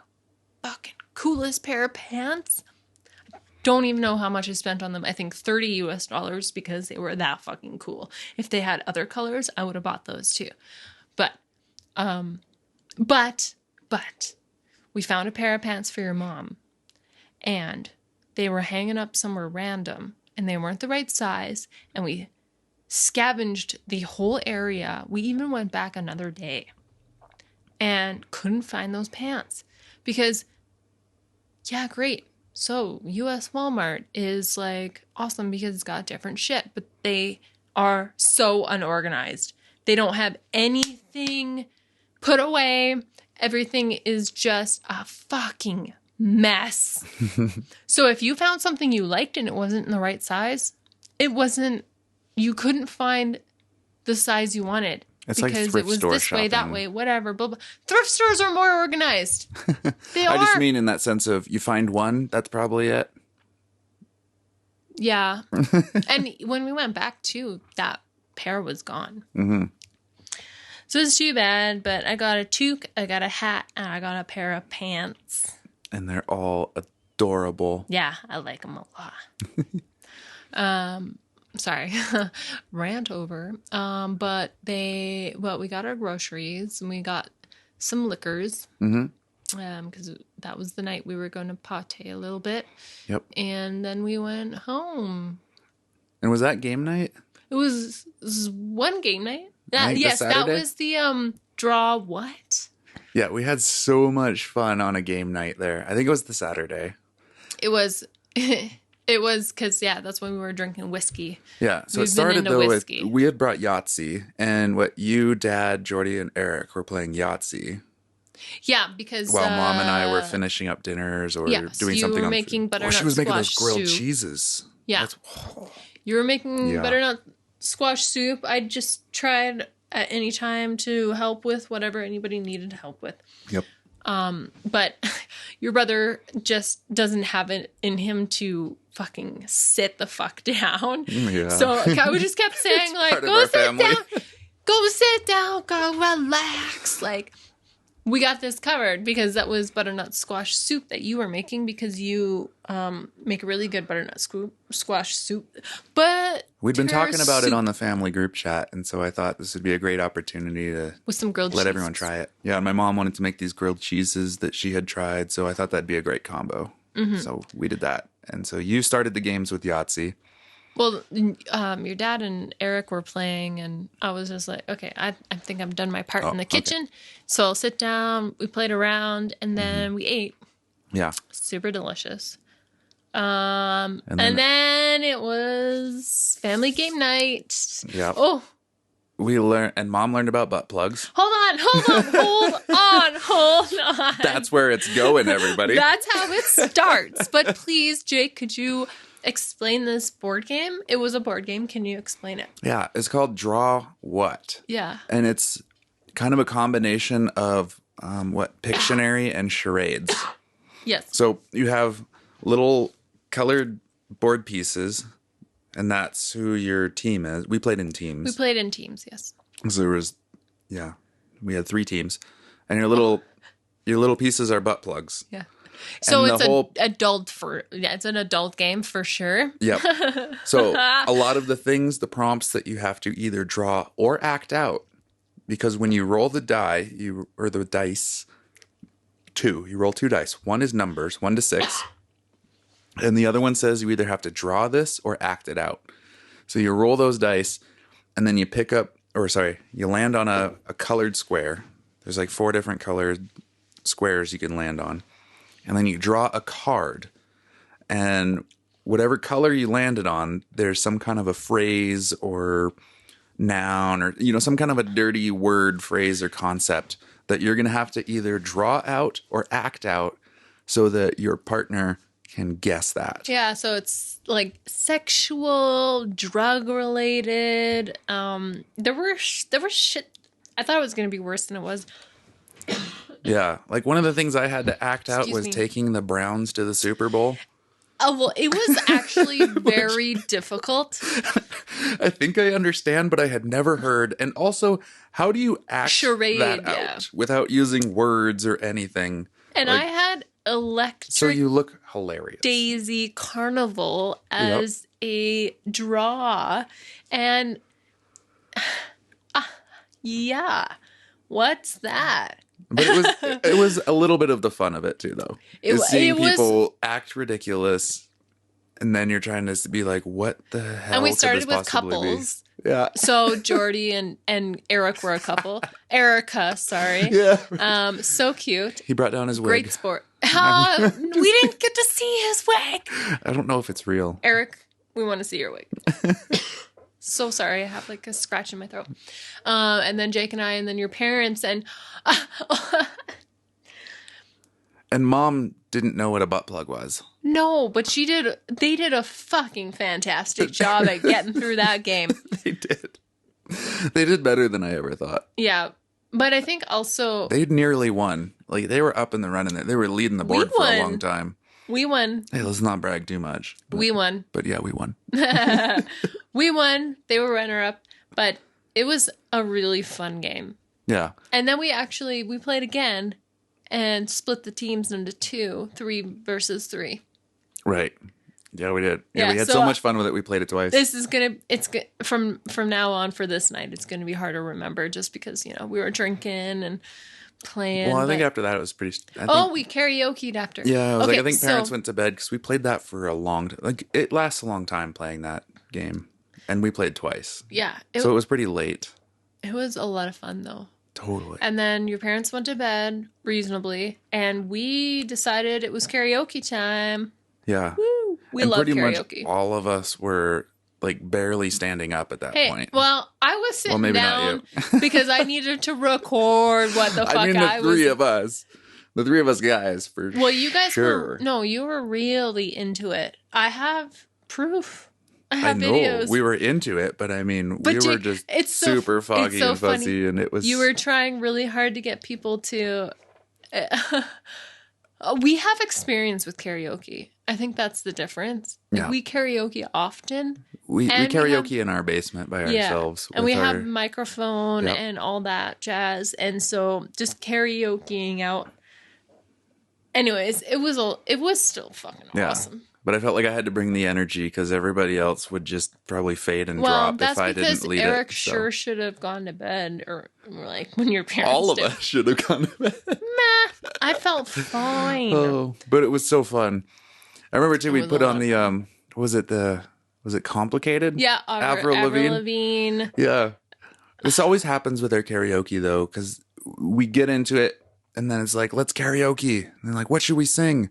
B: fucking coolest pair of pants. Don't even know how much I spent on them. I think $30 US because they were that fucking cool. If they had other colors, I would have bought those too. But we found a pair of pants for your mom, and they were hanging up somewhere random, and they weren't the right size, and we scavenged the whole area. We even went back another day and couldn't find those pants because, yeah, great. So US Walmart is like awesome because it's got different shit, but they are so unorganized. They don't have anything put away. Everything is just a fucking mess. So if you found something you liked and it wasn't in the right size, you couldn't find the size you wanted.
A: It's
B: because
A: like
B: it was
A: store
B: this
A: shopping.
B: way, that way, whatever. Blah, blah. Thrift stores are more organized. They are.
A: I just mean in that sense of you find one, that's probably it.
B: Yeah. And when we went back too, that pair was gone. Mm-hmm. So it's too bad, but I got a toque, I got a hat, and I got a pair of pants.
A: And they're all adorable.
B: Yeah, I like them a lot. Sorry, rant over. But we got our groceries and we got some liquors. Mm-hmm. Because that was the night we were going to pate a little bit. Yep. And then we went home.
A: And was that game night?
B: It was one game night. Yes, that was the draw. What?
A: Yeah, we had so much fun on a game night there. I think it was the Saturday.
B: It was. It was because, that's when we were drinking whiskey.
A: Yeah, so it started, though, with we had brought Yahtzee, and you, Dad, Jordy, and Eric were playing Yahtzee.
B: Yeah, because...
A: While Mom and I were finishing up dinners or doing something
B: you were
A: on
B: making butternut
A: she was making those grilled
B: soup.
A: cheeses.
B: Yeah. You were making butternut squash soup. I just tried at any time to help with whatever anybody needed help with. Yep. But your brother just doesn't have it in him to fucking sit the fuck down. Yeah. So I just kept saying, like, go sit down. Go sit down. Go relax. Like, we got this covered because that was butternut squash soup that you were making because you make a really good butternut squash soup. But
A: we'd been talking about it on the family group chat, and so I thought this would be a great opportunity to
B: with some grilled
A: let everyone try it. Yeah, and my mom wanted to make these grilled cheeses that she had tried, so I thought that'd be a great combo. Mm-hmm. So we did that. And so you started the games with Yahtzee.
B: Well, your dad and Eric were playing, and I was just like, okay, I think I've done my part in the kitchen. Okay. So I'll sit down. We played around, and then we ate. Yeah. Super delicious. And then it was family game night. Yeah. Oh.
A: We learned, and Mom learned about butt plugs.
B: Hold on.
A: That's where it's going, everybody.
B: That's how it starts. But please, Jake, could you explain this board game? It was a board game. Can you explain it?
A: Yeah, it's called Draw What?
B: Yeah.
A: And it's kind of a combination of Pictionary and charades.
B: Yes.
A: So you have little colored board pieces, and that's who your team is. We played in teams.
B: We played in teams, yes.
A: So there was, we had 3 teams, and your little pieces are butt plugs.
B: Yeah. So it's it's an adult game for sure.
A: Yep. So a lot of the prompts that you have to either draw or act out, because when you roll the you roll 2 dice. One is numbers, 1 to 6. And the other one says you either have to draw this or act it out. So you roll those dice and then you you land on a colored square. There's like 4 different colored squares you can land on. And then you draw a card. And whatever color you landed on, there's some kind of a phrase or noun or, some kind of a dirty word, phrase, or concept that you're going to have to either draw out or act out so that your partner can guess that.
B: Yeah, so it's like sexual, drug related. There were shit. I thought it was going to be worse than it was.
A: Yeah, like one of the things I had to act out was taking the Browns to the Super Bowl.
B: Oh, well, it was actually very difficult.
A: I think I understand, but I had never heard. And also, how do you act that out without using words or anything?
B: And I had electric.
A: So you look hilarious.
B: Daisy Carnival as a draw. And what's that?
A: But it was a little bit of the fun of it too, though. Seeing people act ridiculous, and then you're trying to be like, "What the hell?"
B: And we started with couples.
A: Yeah.
B: So Jordy and Eric were a couple. Erica, sorry.
A: Yeah.
B: So cute.
A: He brought down his wig.
B: Great sport. We didn't get to see his wig.
A: I don't know if it's real.
B: Eric, we want to see your wig. So sorry, I have like a scratch in my throat. And then Jake and I, and then your parents, and
A: and Mom didn't know what a butt plug was.
B: No, but they did a fucking fantastic job at getting through that game.
A: They did. They did better than I ever thought.
B: Yeah. But I think also
A: they nearly won. Like they were up in the running there. They were leading the board for a long time.
B: We won.
A: Hey, let's not brag too much.
B: We won.
A: But yeah, we won.
B: We won. They were runner-up. But it was a really fun game.
A: Yeah.
B: And then we played again and split the teams into 2, 3 versus 3.
A: Right. Yeah, we did. Yeah, we had so much fun with it. We played it twice.
B: This is from now on for this night, it's going to be hard to remember just because, we were drinking and playing.
A: Well, I think after that it was pretty...
B: we karaoke'd after.
A: Yeah, I think parents went to bed because we played that for a long time. Like, it lasts a long time playing that game. And we played twice.
B: Yeah.
A: So it was pretty late.
B: It was a lot of fun, though.
A: Totally.
B: And then your parents went to bed reasonably, and we decided it was karaoke time.
A: Yeah.
B: Woo! We love
A: pretty
B: karaoke.
A: Much all of us were like barely standing up at that point.
B: Well, I was sitting down because I needed to record what the fuck
A: the three of us guys for sure.
B: Well, you guys you were really into it. I have proof. I have videos.
A: We were into it, but I mean, we were just super foggy and fuzzy, and it was...
B: You were trying really hard to get people to... We have experience with karaoke. I think that's the difference. Yeah. We karaoke often.
A: We karaoke in our basement by ourselves.
B: And we have a microphone and all that jazz. And so just karaokeing out. Anyways, it was still fucking awesome.
A: But I felt like I had to bring the energy because everybody else would just probably fade and drop if I didn't lead it.
B: Eric sure should have gone to bed, or like when your parents
A: all of us should have gone to bed.
B: Meh, I felt fine.
A: Oh, but it was so fun. I remember too. We put on the was it Complicated?
B: Yeah, Avril Lavigne.
A: Yeah, this always happens with our karaoke though, because we get into it and then it's like, let's karaoke, and then like, what should we sing?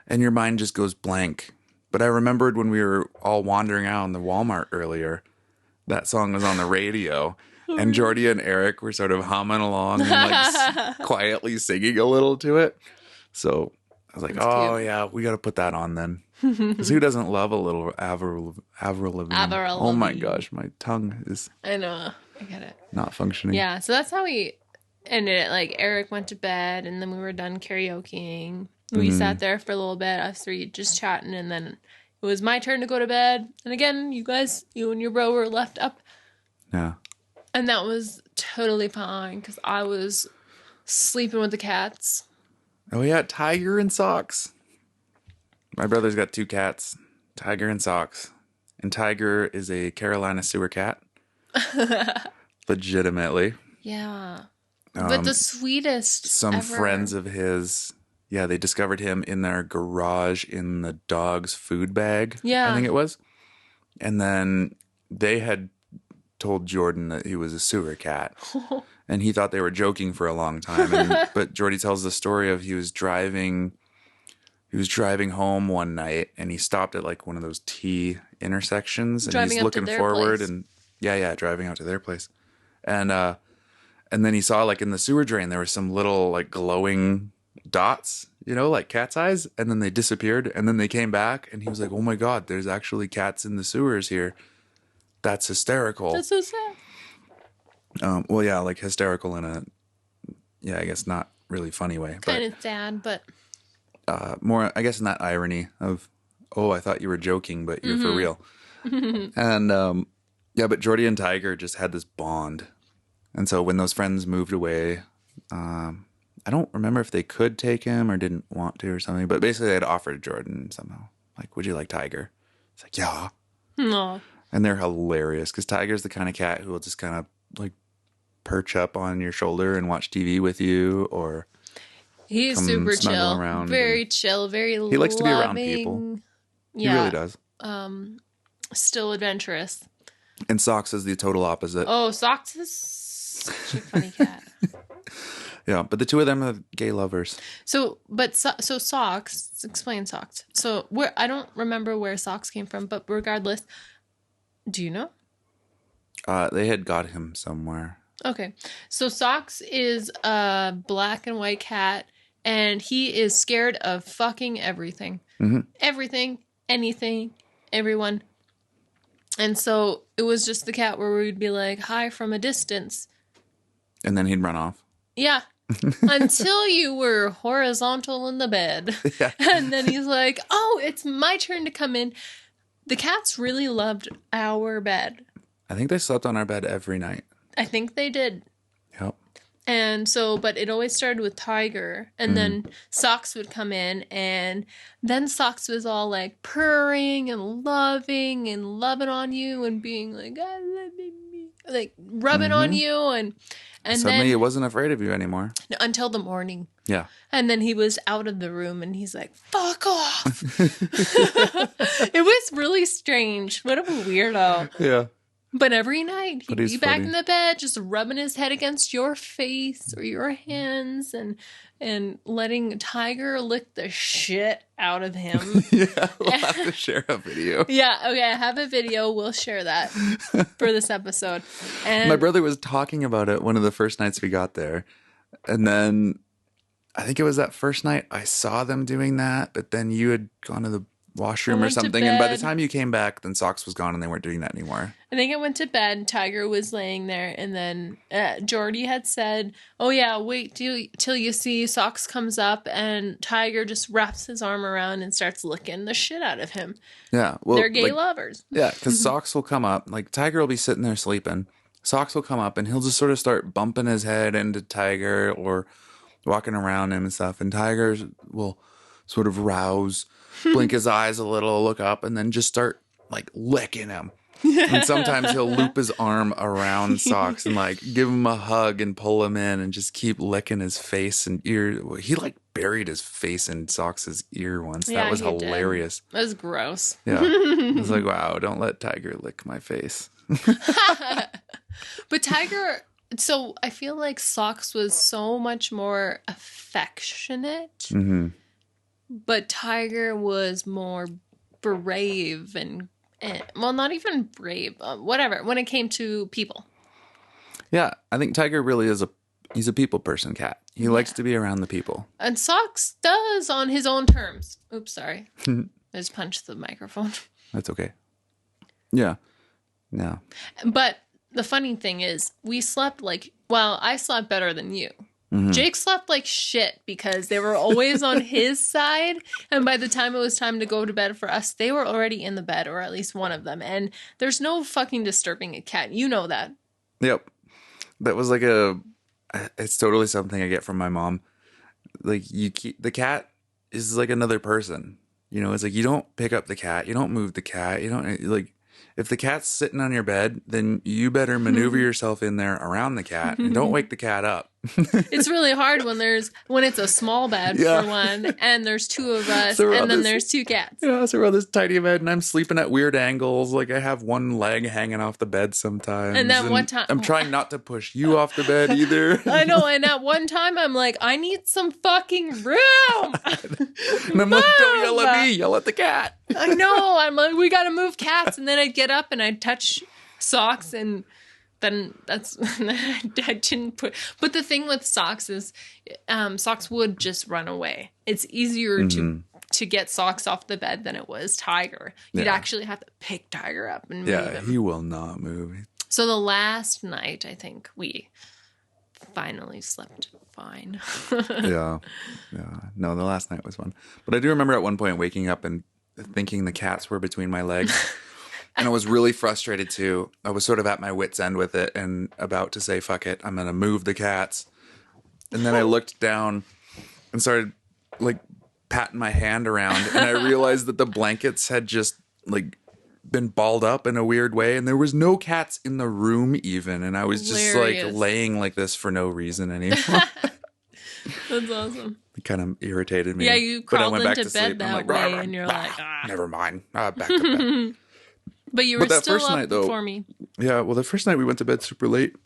A: And your mind just goes blank. But I remembered when we were all wandering out in the Walmart earlier, that song was on the radio. And Jordy and Eric were sort of humming along and like quietly singing a little to it. So I was like, yeah, we got to put that on then. Because who doesn't love a little Avril Lavigne? Oh my gosh, my tongue is...
B: I know, I get it.
A: Not functioning.
B: Yeah, so that's how we ended it. Like, Eric went to bed and then we were done karaokeing. We sat there for a little bit, us three just chatting, and then it was my turn to go to bed. And again, you and your bro were left up.
A: Yeah.
B: And that was totally fine because I was sleeping with the cats.
A: Oh, yeah, Tiger and Socks. My brother's got 2 cats, Tiger and Socks. And Tiger is a Carolina sewer cat. Legitimately.
B: Yeah. But the sweetest
A: Some
B: ever.
A: friends of his, yeah, they discovered him in their garage in the dog's food bag, I think it was. And then they had told Jordan that he was a sewer cat. And he thought they were joking for a long time. But Jordy tells the story of he was driving home one night and he stopped at like one of those T intersections and he's looking forward place. And driving out to their place. And then he saw like in the sewer drain there were some little like glowing dots, like cat's eyes, and then they disappeared and then they came back and he was like, "Oh my God, there's actually cats in the sewers here. That's hysterical."
B: That's so sad.
A: Well, yeah, like hysterical in a, I guess not really funny way.
B: Kind of sad, but
A: more, I guess, in that irony of, oh, I thought you were joking, but you're for real. And but Jordy and Tiger just had this bond. And so when those friends moved away, I don't remember if they could take him or didn't want to or something, but basically they'd offered Jordan somehow, like, "Would you like Tiger?" It's like, "Yeah."
B: Aww.
A: And they're hilarious because Tiger's the kind of cat who will just kind of like perch up on your shoulder and watch TV with you, or
B: he's super chill, very chill, very loving.
A: He likes to be around people. Yeah. He really does.
B: Still adventurous.
A: And Socks is the total opposite.
B: Oh, Socks is such a funny cat.
A: Yeah, but the two of them are gay lovers.
B: So Socks, explain Socks. So I don't remember where Socks came from, but regardless, do you know?
A: They had got him somewhere.
B: Okay. So Socks is a black and white cat, and he is scared of fucking everything. Mm-hmm. Everything, anything, everyone. And so it was just the cat where we'd be like, "Hi," from a distance.
A: And then he'd run off.
B: Yeah. Until you were horizontal in the bed. Yeah. And then he's like, "Oh, it's my turn to come in." The cats really loved our bed.
A: I think they slept on our bed every night.
B: I think they did.
A: Yep.
B: And so, but it always started with Tiger, and then Socks would come in, and then Socks was all like purring and loving on you and being like, "I love you," like rubbing on you, and
A: suddenly he wasn't afraid of you anymore.
B: Until the morning.
A: Yeah.
B: And then he was out of the room and he's like, "Fuck off." It was really strange. What a weirdo.
A: Yeah.
B: But every night he'd be back in the bed, just rubbing his head against your face or your hands and letting Tiger lick the shit out of him.
A: Yeah, we'll have to share a video.
B: Yeah, okay, I have a video. We'll share that for this episode. And
A: my brother was talking about it one of the first nights we got there. And then I think it was that first night I saw them doing that, but then you had gone to the washroom or something, and by the time you came back, then Socks was gone and they weren't doing that anymore.
B: I think I went to bed, Tiger was laying there, and then Jordy had said, "Oh yeah, wait till you see Socks comes up," and Tiger just wraps his arm around and starts licking the shit out of him.
A: Yeah, well,
B: they're gay lovers.
A: Yeah, because Socks will come up, like Tiger will be sitting there sleeping, Socks will come up and he'll just sort of start bumping his head into Tiger or walking around him and stuff, and Tiger will sort of rouse, blink his eyes a little, look up, and then just start like licking him. And sometimes he'll loop his arm around Socks and like give him a hug and pull him in and just keep licking his face and ear. He like buried his face in Socks's ear once.
B: Yeah,
A: that was hilarious.
B: That was gross.
A: Yeah. I was like, wow, don't let Tiger lick my face.
B: But Tiger, so I feel like Socks was so much more affectionate. Mm-hmm. But Tiger was more brave and well, not even brave, whatever, when it came to people.
A: Yeah, I think Tiger really is he's a people person cat. He likes to be around the people.
B: And Socks does on his own terms. Oops, sorry. I just punched the microphone.
A: That's okay. Yeah. Yeah.
B: But the funny thing is, I slept better than you. Mm-hmm. Jake slept like shit because they were always on his side. And by the time it was time to go to bed for us, they were already in the bed, or at least one of them. And there's no fucking disturbing a cat. You know that.
A: Yep. That was like it's totally something I get from my mom. like the cat is like another person. You know, it's like you don't pick up the cat, you don't move the cat, you don't like. If the cat's sitting on your bed, then you better maneuver yourself in there around the cat and don't wake the cat up.
B: It's really hard when it's a small bed for one, and there's two of us, and then there's two cats.
A: Yeah, so we're on this tiny bed, and I'm sleeping at weird angles. Like I have one leg hanging off the bed sometimes.
B: And then one time,
A: I'm trying not to push you off the bed either.
B: I know. And at one time, I'm like, I need some fucking room.
A: And I'm like, don't yell at me, yell at the cat.
B: I know. I'm like, we got to move cats, and then I'd get up and I'd touch socks and. Then I didn't put. But the thing with socks is, socks would just run away. It's easier to get socks off the bed than it was Tiger. You'd actually have to pick Tiger up and move him.
A: He will not move.
B: So the last night, I think we finally slept fine.
A: Yeah. No, the last night was fun. But I do remember at one point waking up and thinking the cats were between my legs. And I was really frustrated too. I was sort of at my wit's end with it and about to say, fuck it, I'm going to move the cats. And then I looked down and started like patting my hand around. And I realized that the blankets had just like been balled up in a weird way. And there was no cats in the room even. And I was just like laying like this for no reason anymore.
B: That's awesome.
A: It kind of irritated me.
B: Yeah, you crawled into bed that way and you're like,
A: never mind. Back to bed.
B: But you were still up before me.
A: Yeah, well, the first night we went to bed super late,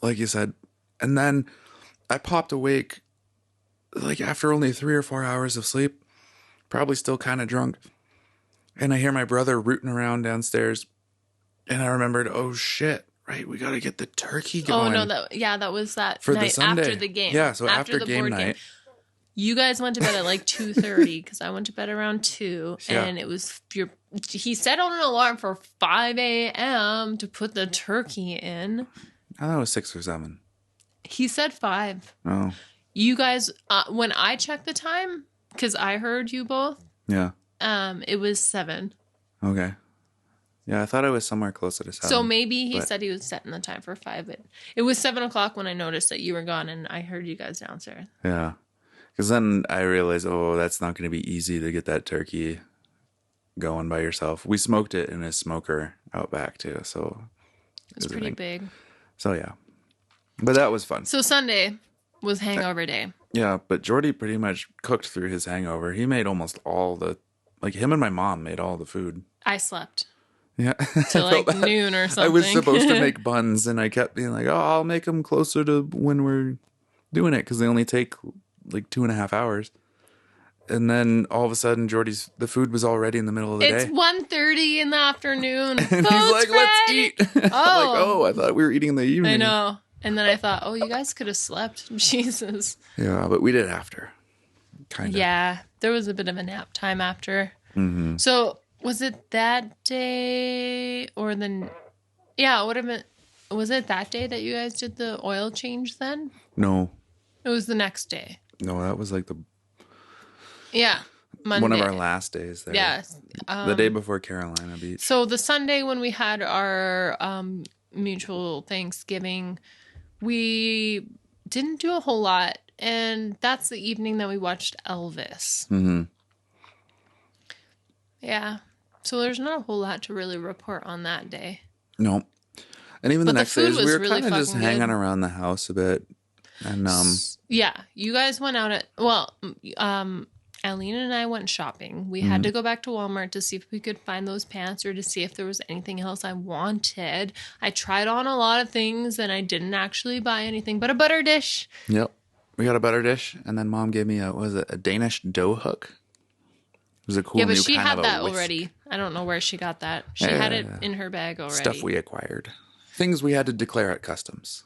A: like you said. And then I popped awake, like after only 3 or 4 hours of sleep, probably still kind of drunk. And I hear my brother rooting around downstairs. And I remembered, oh, shit, right, we got to get the turkey going.
B: Oh, no, that was that
A: for
B: night
A: the Sunday.
B: after the game.
A: Yeah, so after the game night.
B: You guys went to bed at like 2:30 because I went to bed around 2. Yeah. And it was he set on an alarm for 5 a.m. to put the turkey in.
A: I thought it was 6 or 7.
B: He said 5.
A: Oh.
B: You guys, when I checked the time, because I heard you both.
A: Yeah.
B: It was 7.
A: Okay. Yeah, I thought it was somewhere closer to 7.
B: So maybe he said he was setting the time for 5. But it was 7 o'clock when I noticed that you were gone and I heard you guys downstairs.
A: Yeah. Because then I realized, that's not going to be easy to get that turkey going by yourself. We smoked it in a smoker out back too, so
B: it was pretty big.
A: So yeah, but that was fun.
B: So Sunday was hangover day.
A: Yeah, but Jordy pretty much cooked through his hangover. He made almost all him and my mom made all the food.
B: I slept.
A: Yeah,
B: till like noon or something.
A: I was supposed to make buns, and I kept being like, I'll make them closer to when we're doing it because they only take like 2.5 hours. And then all of a sudden the food was already in the middle of the day.
B: It's 1:30 in the afternoon.
A: And he's like, let's eat.
B: Oh.
A: I thought we were eating in the evening.
B: I know. And then I thought, you guys could have slept. Jesus.
A: Yeah, but we did after. Kind of.
B: Yeah, there was a bit of a nap time after.
A: Mm-hmm.
B: So was it that day or then? Yeah, it would have been. Was it that day that you guys did the oil change then?
A: No.
B: It was the next day.
A: No, that was like
B: Monday.
A: One of our last days there.
B: Yeah.
A: The day before Carolina Beach.
B: So the Sunday when we had our mutual Thanksgiving, we didn't do a whole lot. And that's the evening that we watched Elvis.
A: Mm-hmm.
B: Yeah. So there's not a whole lot to really report on that day.
A: No. And even the next days, we were
B: really
A: kind of just hanging around the house a bit. And
B: yeah, you guys went out Aline and I went shopping. We had to go back to Walmart to see if we could find those pants or to see if there was anything else I wanted. I tried on a lot of things and I didn't actually buy anything but a butter dish.
A: Yep. We got a butter dish, and then Mom gave me a Danish dough hook. It was a cool.
B: Yeah, but she had that already. I don't know where she got that. She had it in her bag already.
A: Stuff we acquired. Things we had to declare at customs.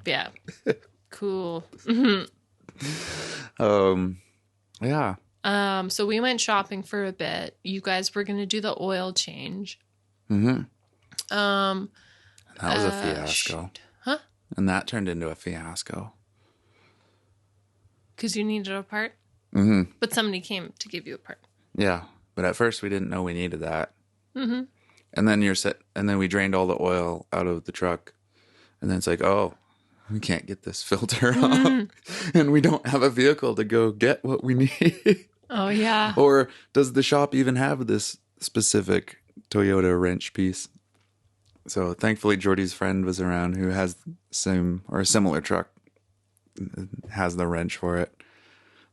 B: Yeah. Cool.
A: Yeah.
B: So we went shopping for a bit. You guys were going to do the oil change.
A: Mm-hmm. That was a fiasco.
B: Huh?
A: And that turned into a fiasco.
B: Because you needed a part?
A: Mm-hmm.
B: But somebody came to give you a part.
A: Yeah. But at first we didn't know we needed that.
B: Mm-hmm.
A: And then we drained all the oil out of the truck. And then it's like, we can't get this filter off, and we don't have a vehicle to go get what we need.
B: Oh, yeah.
A: Or does the shop even have this specific Toyota wrench piece? So thankfully, Jordy's friend was around who has a similar truck, has the wrench for it.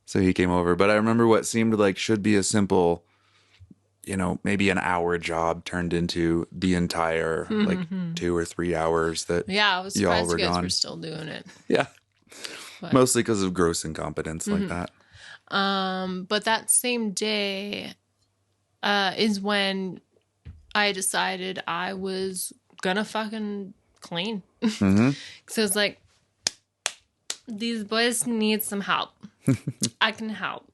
A: So he came over. But I remember what seemed like should be a simple, maybe an hour job turned into the entire 2 or 3 hours that
B: I was surprised you guys were still doing it.
A: Yeah. But. Mostly because of gross incompetence like that.
B: But that same day is when I decided I was gonna fucking clean. So it's like, these boys need some help. I can help.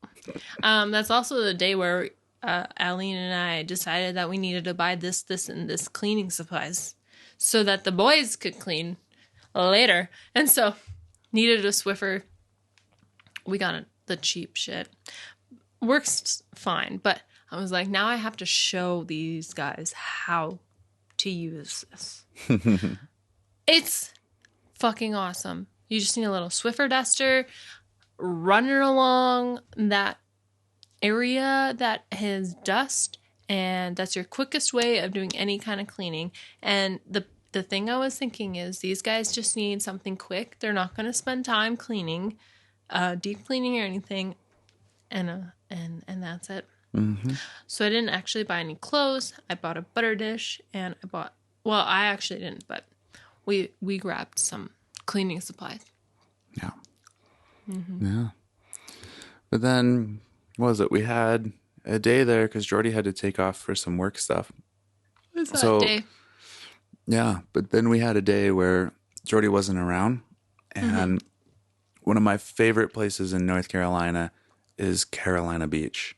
B: That's also the day where Aline and I decided that we needed to buy this, and this cleaning supplies so that the boys could clean later. And so needed a Swiffer. We got the cheap shit. Works fine, but I was like, now I have to show these guys how to use this. It's fucking awesome. You just need a little Swiffer duster, running along that area that has dust, and that's your quickest way of doing any kind of cleaning. And the thing I was thinking is, these guys just need something quick. They're not going to spend time cleaning, deep cleaning or anything, and that's it. So I didn't actually buy any clothes. I bought a butter dish, and I actually didn't, but we grabbed some cleaning supplies.
A: Yeah. Yeah. But then, what was it? We had a day there because Jordy had to take off for some work stuff.
B: What was that day?
A: Yeah. But then we had a day where Jordy wasn't around. And one of my favorite places in North Carolina is Carolina Beach.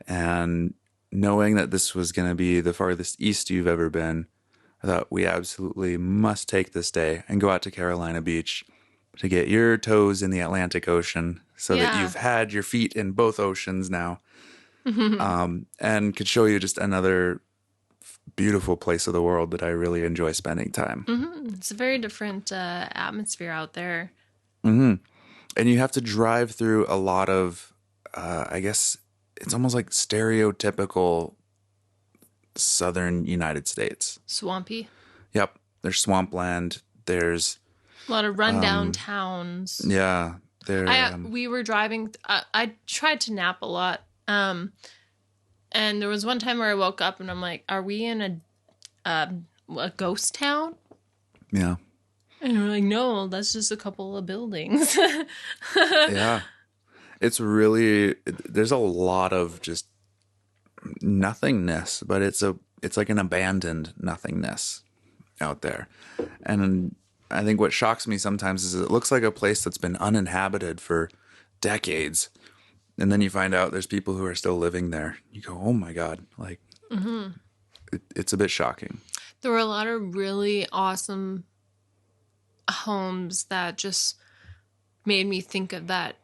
A: And knowing that this was going to be the farthest east you've ever been, I thought we absolutely must take this day and go out to Carolina Beach to get your toes in the Atlantic Ocean so that you've had your feet in both oceans now. And could show you just another beautiful place of the world that I really enjoy spending time.
B: It's a very different atmosphere out there.
A: And you have to drive through a lot of, I guess it's almost like stereotypical southern United States.
B: Swampy.
A: Yep. There's swampland. There's
B: a lot of rundown towns.
A: Yeah.
B: We were driving. I tried to nap a lot. And there was one time where I woke up and I'm like, are we in a ghost town?
A: Yeah.
B: And we're like, no, that's just a couple of buildings.
A: Yeah. It's really, there's a lot of just nothingness, but it's like an abandoned nothingness out there. And I think what shocks me sometimes is it looks like a place that's been uninhabited for decades. And then you find out there's people who are still living there. You go, oh my God. Like, it's a bit shocking.
B: There were a lot of really awesome homes that just made me think of that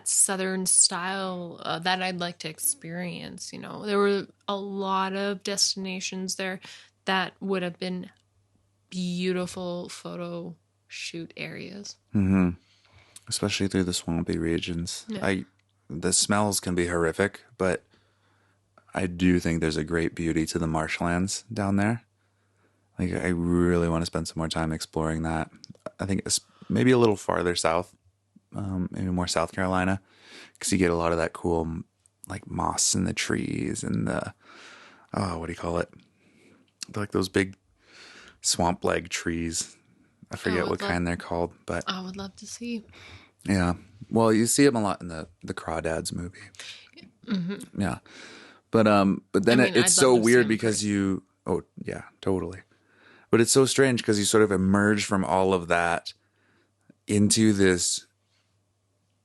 B: southern style that I'd like to experience. There were a lot of destinations there that would have been beautiful photo shoot areas.
A: Especially through the swampy regions.
B: Yeah.
A: The smells can be horrific, but I do think there's a great beauty to the marshlands down there. Like, I really want to spend some more time exploring that. I think it's maybe a little farther south, maybe more South Carolina, because you get a lot of that cool, like, moss in the trees and the, what do you call it? They're like those big swamp leg trees. I forget what kind they're called, but
B: I would love to see.
A: Yeah. Well, you see them a lot in the Crawdads movie. Yeah. But then it's so weird because oh yeah, totally. But it's so strange because you sort of emerge from all of that into this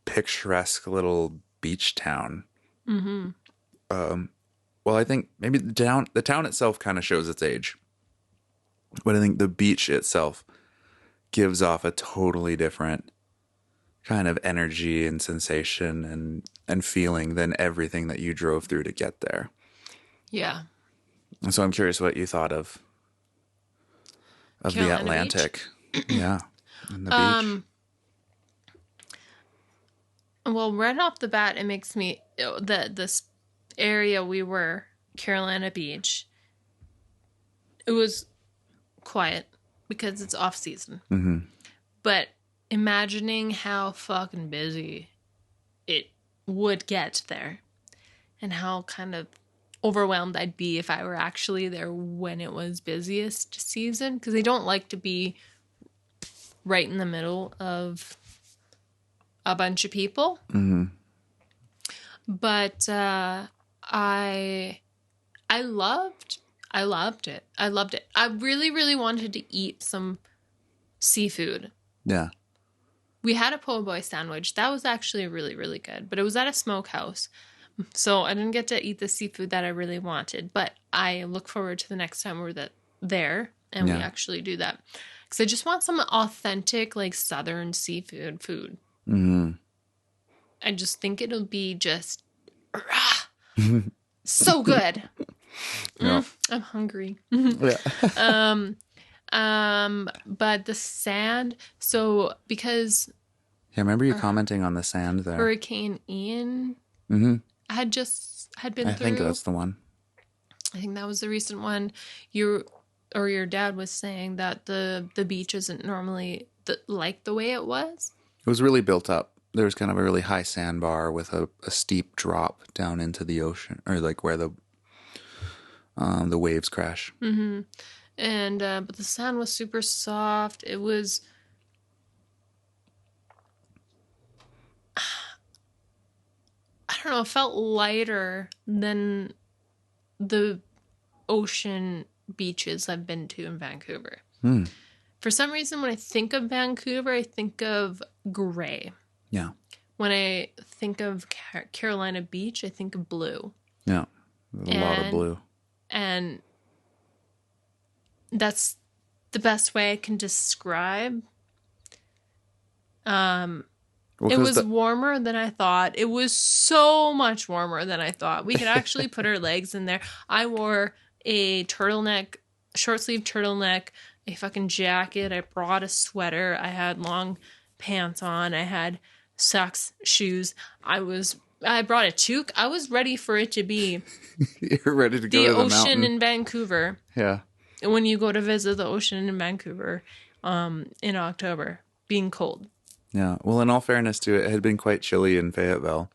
A: picturesque little beach town. Well, I think maybe the town itself kind of shows its age, but I think the beach itself gives off a totally different kind of energy and sensation and feeling than everything that you drove through to get there.
B: Yeah.
A: And so I'm curious what you thought of the Atlantic. Yeah. And the beach?
B: Well, right off the bat, it makes me... This area we were, Carolina Beach, it was quiet because it's off season.
A: Mm-hmm.
B: But imagining how fucking busy it would get there and how kind of overwhelmed I'd be if I were actually there when it was busiest season, because I don't like to be right in the middle of a bunch of people.
A: Mm-hmm.
B: But I loved it. I loved it. I really, really wanted to eat some seafood.
A: Yeah.
B: We had a po' boy sandwich. That was actually really, really good. But it was at a smokehouse. So I didn't get to eat the seafood that I really wanted. But I look forward to the next time we're there and we actually do that. Because I just want some authentic, like, southern seafood food.
A: Mm-hmm.
B: I just think it'll be just so good.
A: Yeah.
B: I'm hungry.
A: Yeah.
B: But the sand, so because
A: I remember you commenting on the sand there.
B: Hurricane Ian had been through.
A: I think that's the one.
B: I think that was the recent one. Your dad was saying that the beach isn't normally like the way it was.
A: It was really built up. There was kind of a really high sandbar with a steep drop down into the ocean, or like where the waves crash.
B: Mm-hmm. And but the sand was super soft. It was... I don't know, it felt lighter than the ocean beaches I've been to in Vancouver. For some reason, when I think of Vancouver, I think of gray.
A: Yeah.
B: When I think of Carolina Beach, I think of blue.
A: Yeah. A lot of blue.
B: And that's the best way I can describe. It was warmer than I thought. It was so much warmer than I thought. We could actually put our legs in there. I wore a turtleneck, short sleeve turtleneck, a fucking jacket. I brought a sweater. I had long pants on. I had socks, shoes. I brought a toque. I was ready for it to be
A: You're ready to go
B: the
A: to the
B: ocean
A: mountain.
B: in Vancouver.
A: Yeah.
B: When you go to visit the ocean in Vancouver in October, being cold.
A: Yeah. Well, in all fairness to it, it had been quite chilly in Fayetteville.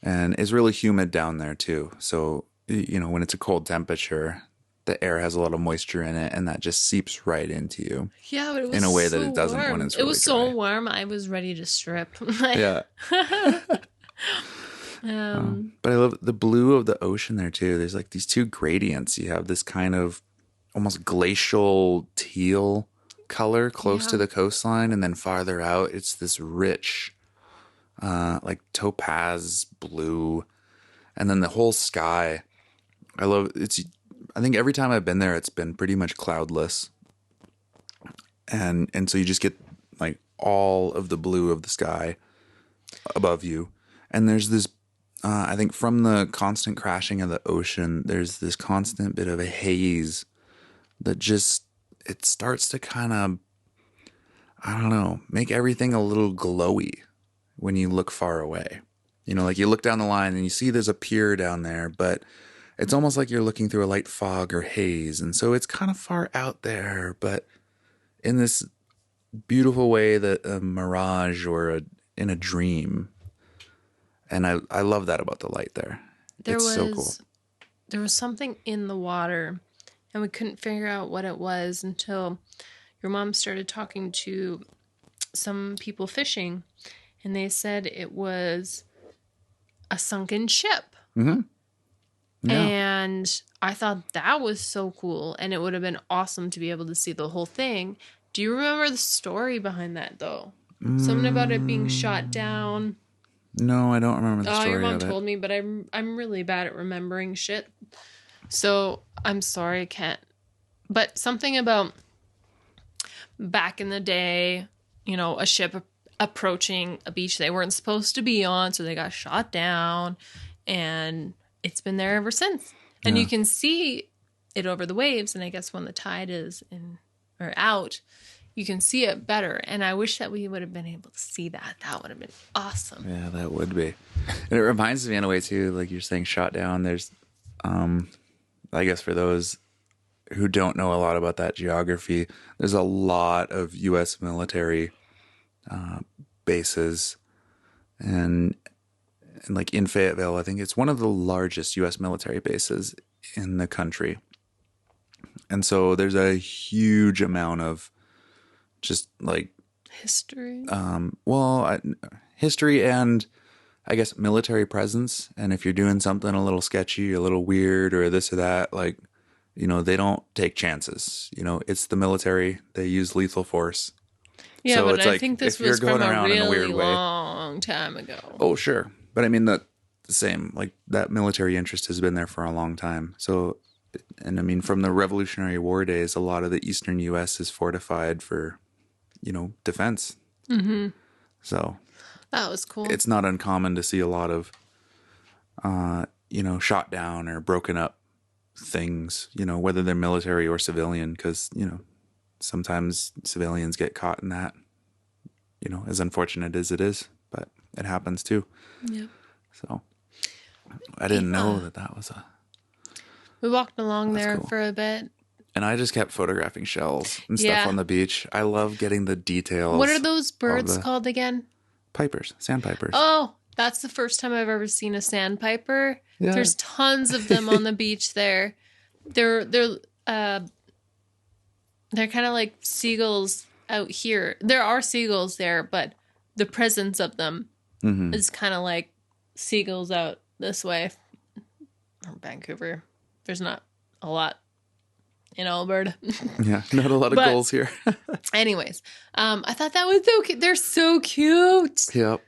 A: And it's really humid down there too. So, you know, when it's a cold temperature, the air has a lot of moisture in it, and that just seeps right into you.
B: Yeah, but it was
A: in a way
B: so
A: that it doesn't
B: warm.
A: when it's really
B: It was
A: dry.
B: so warm, I was ready to strip.
A: Yeah. But I love the blue of the ocean there too. There's like these two gradients. You have this kind of almost glacial teal color close to the coastline, and then farther out it's this rich like topaz blue, and then the whole sky. I think every time I've been there it's been pretty much cloudless, and so you just get like all of the blue of the sky above you, and there's this I think from the constant crashing of the ocean, there's this constant bit of a haze that just, it starts to kind of, I don't know, make everything a little glowy when you look far away. You know, like you look down the line and you see there's a pier down there, but it's almost like you're looking through a light fog or haze. And so it's kind of far out there, but in this beautiful way that a mirage or in a dream. And I love that about the light there. It's so cool.
B: There was something in the water, and we couldn't figure out what it was until your mom started talking to some people fishing, and they said it was a sunken ship.
A: Mm-hmm. Yeah.
B: And I thought that was so cool, and it would have been awesome to be able to see the whole thing. Do you remember the story behind that, though? Something about it being shot down.
A: No, I don't remember the story.
B: Your mom told me, but I'm really bad at remembering shit. So I'm sorry, I can't. But something about back in the day, you know, a ship approaching a beach they weren't supposed to be on, so they got shot down, and it's been there ever since. And you can see it over the waves, and I guess when the tide is in or out, you can see it better. And I wish that we would have been able to see that. That would have been awesome.
A: Yeah, that would be. And it reminds me in a way too, like you're saying, shot down. There's, I guess for those who don't know a lot about that geography, there's a lot of U.S. military bases, and like in Fayetteville, I think it's one of the largest U.S. military bases in the country. And so there's a huge amount of just like
B: history.
A: History and I guess military presence. And if you're doing something a little sketchy, a little weird, or this or that, like, you know, they don't take chances. You know, it's the military. They use lethal force.
B: Yeah,
A: so
B: but
A: it's
B: I
A: like,
B: think this was from a really long time ago.
A: Oh, sure. But I mean, the same, like that military interest has been there for a long time. So, and I mean, from the Revolutionary War days, a lot of the eastern U.S. is fortified for, you know, defense.
B: Mm-hmm.
A: So
B: that was cool.
A: It's not uncommon to see a lot of, you know, shot down or broken up things, you know, whether they're military or civilian, because, you know, sometimes civilians get caught in that, you know, as unfortunate as it is, but it happens too.
B: Yeah.
A: So I didn't know that was a...
B: We walked along there for a bit.
A: And I just kept photographing shells and stuff on the beach. I love getting the details.
B: What are those birds called again?
A: Pipers, sandpipers.
B: Oh, that's the first time I've ever seen a sandpiper. Yeah. There's tons of them on the beach there. They're kind of like seagulls out here. There are seagulls there, but the presence of them is kind of like seagulls out this way. Vancouver. There's not a lot in Alberta.
A: Yeah, not a lot of gulls here.
B: Anyways, I thought that was so cute. They're so cute.
A: Yep.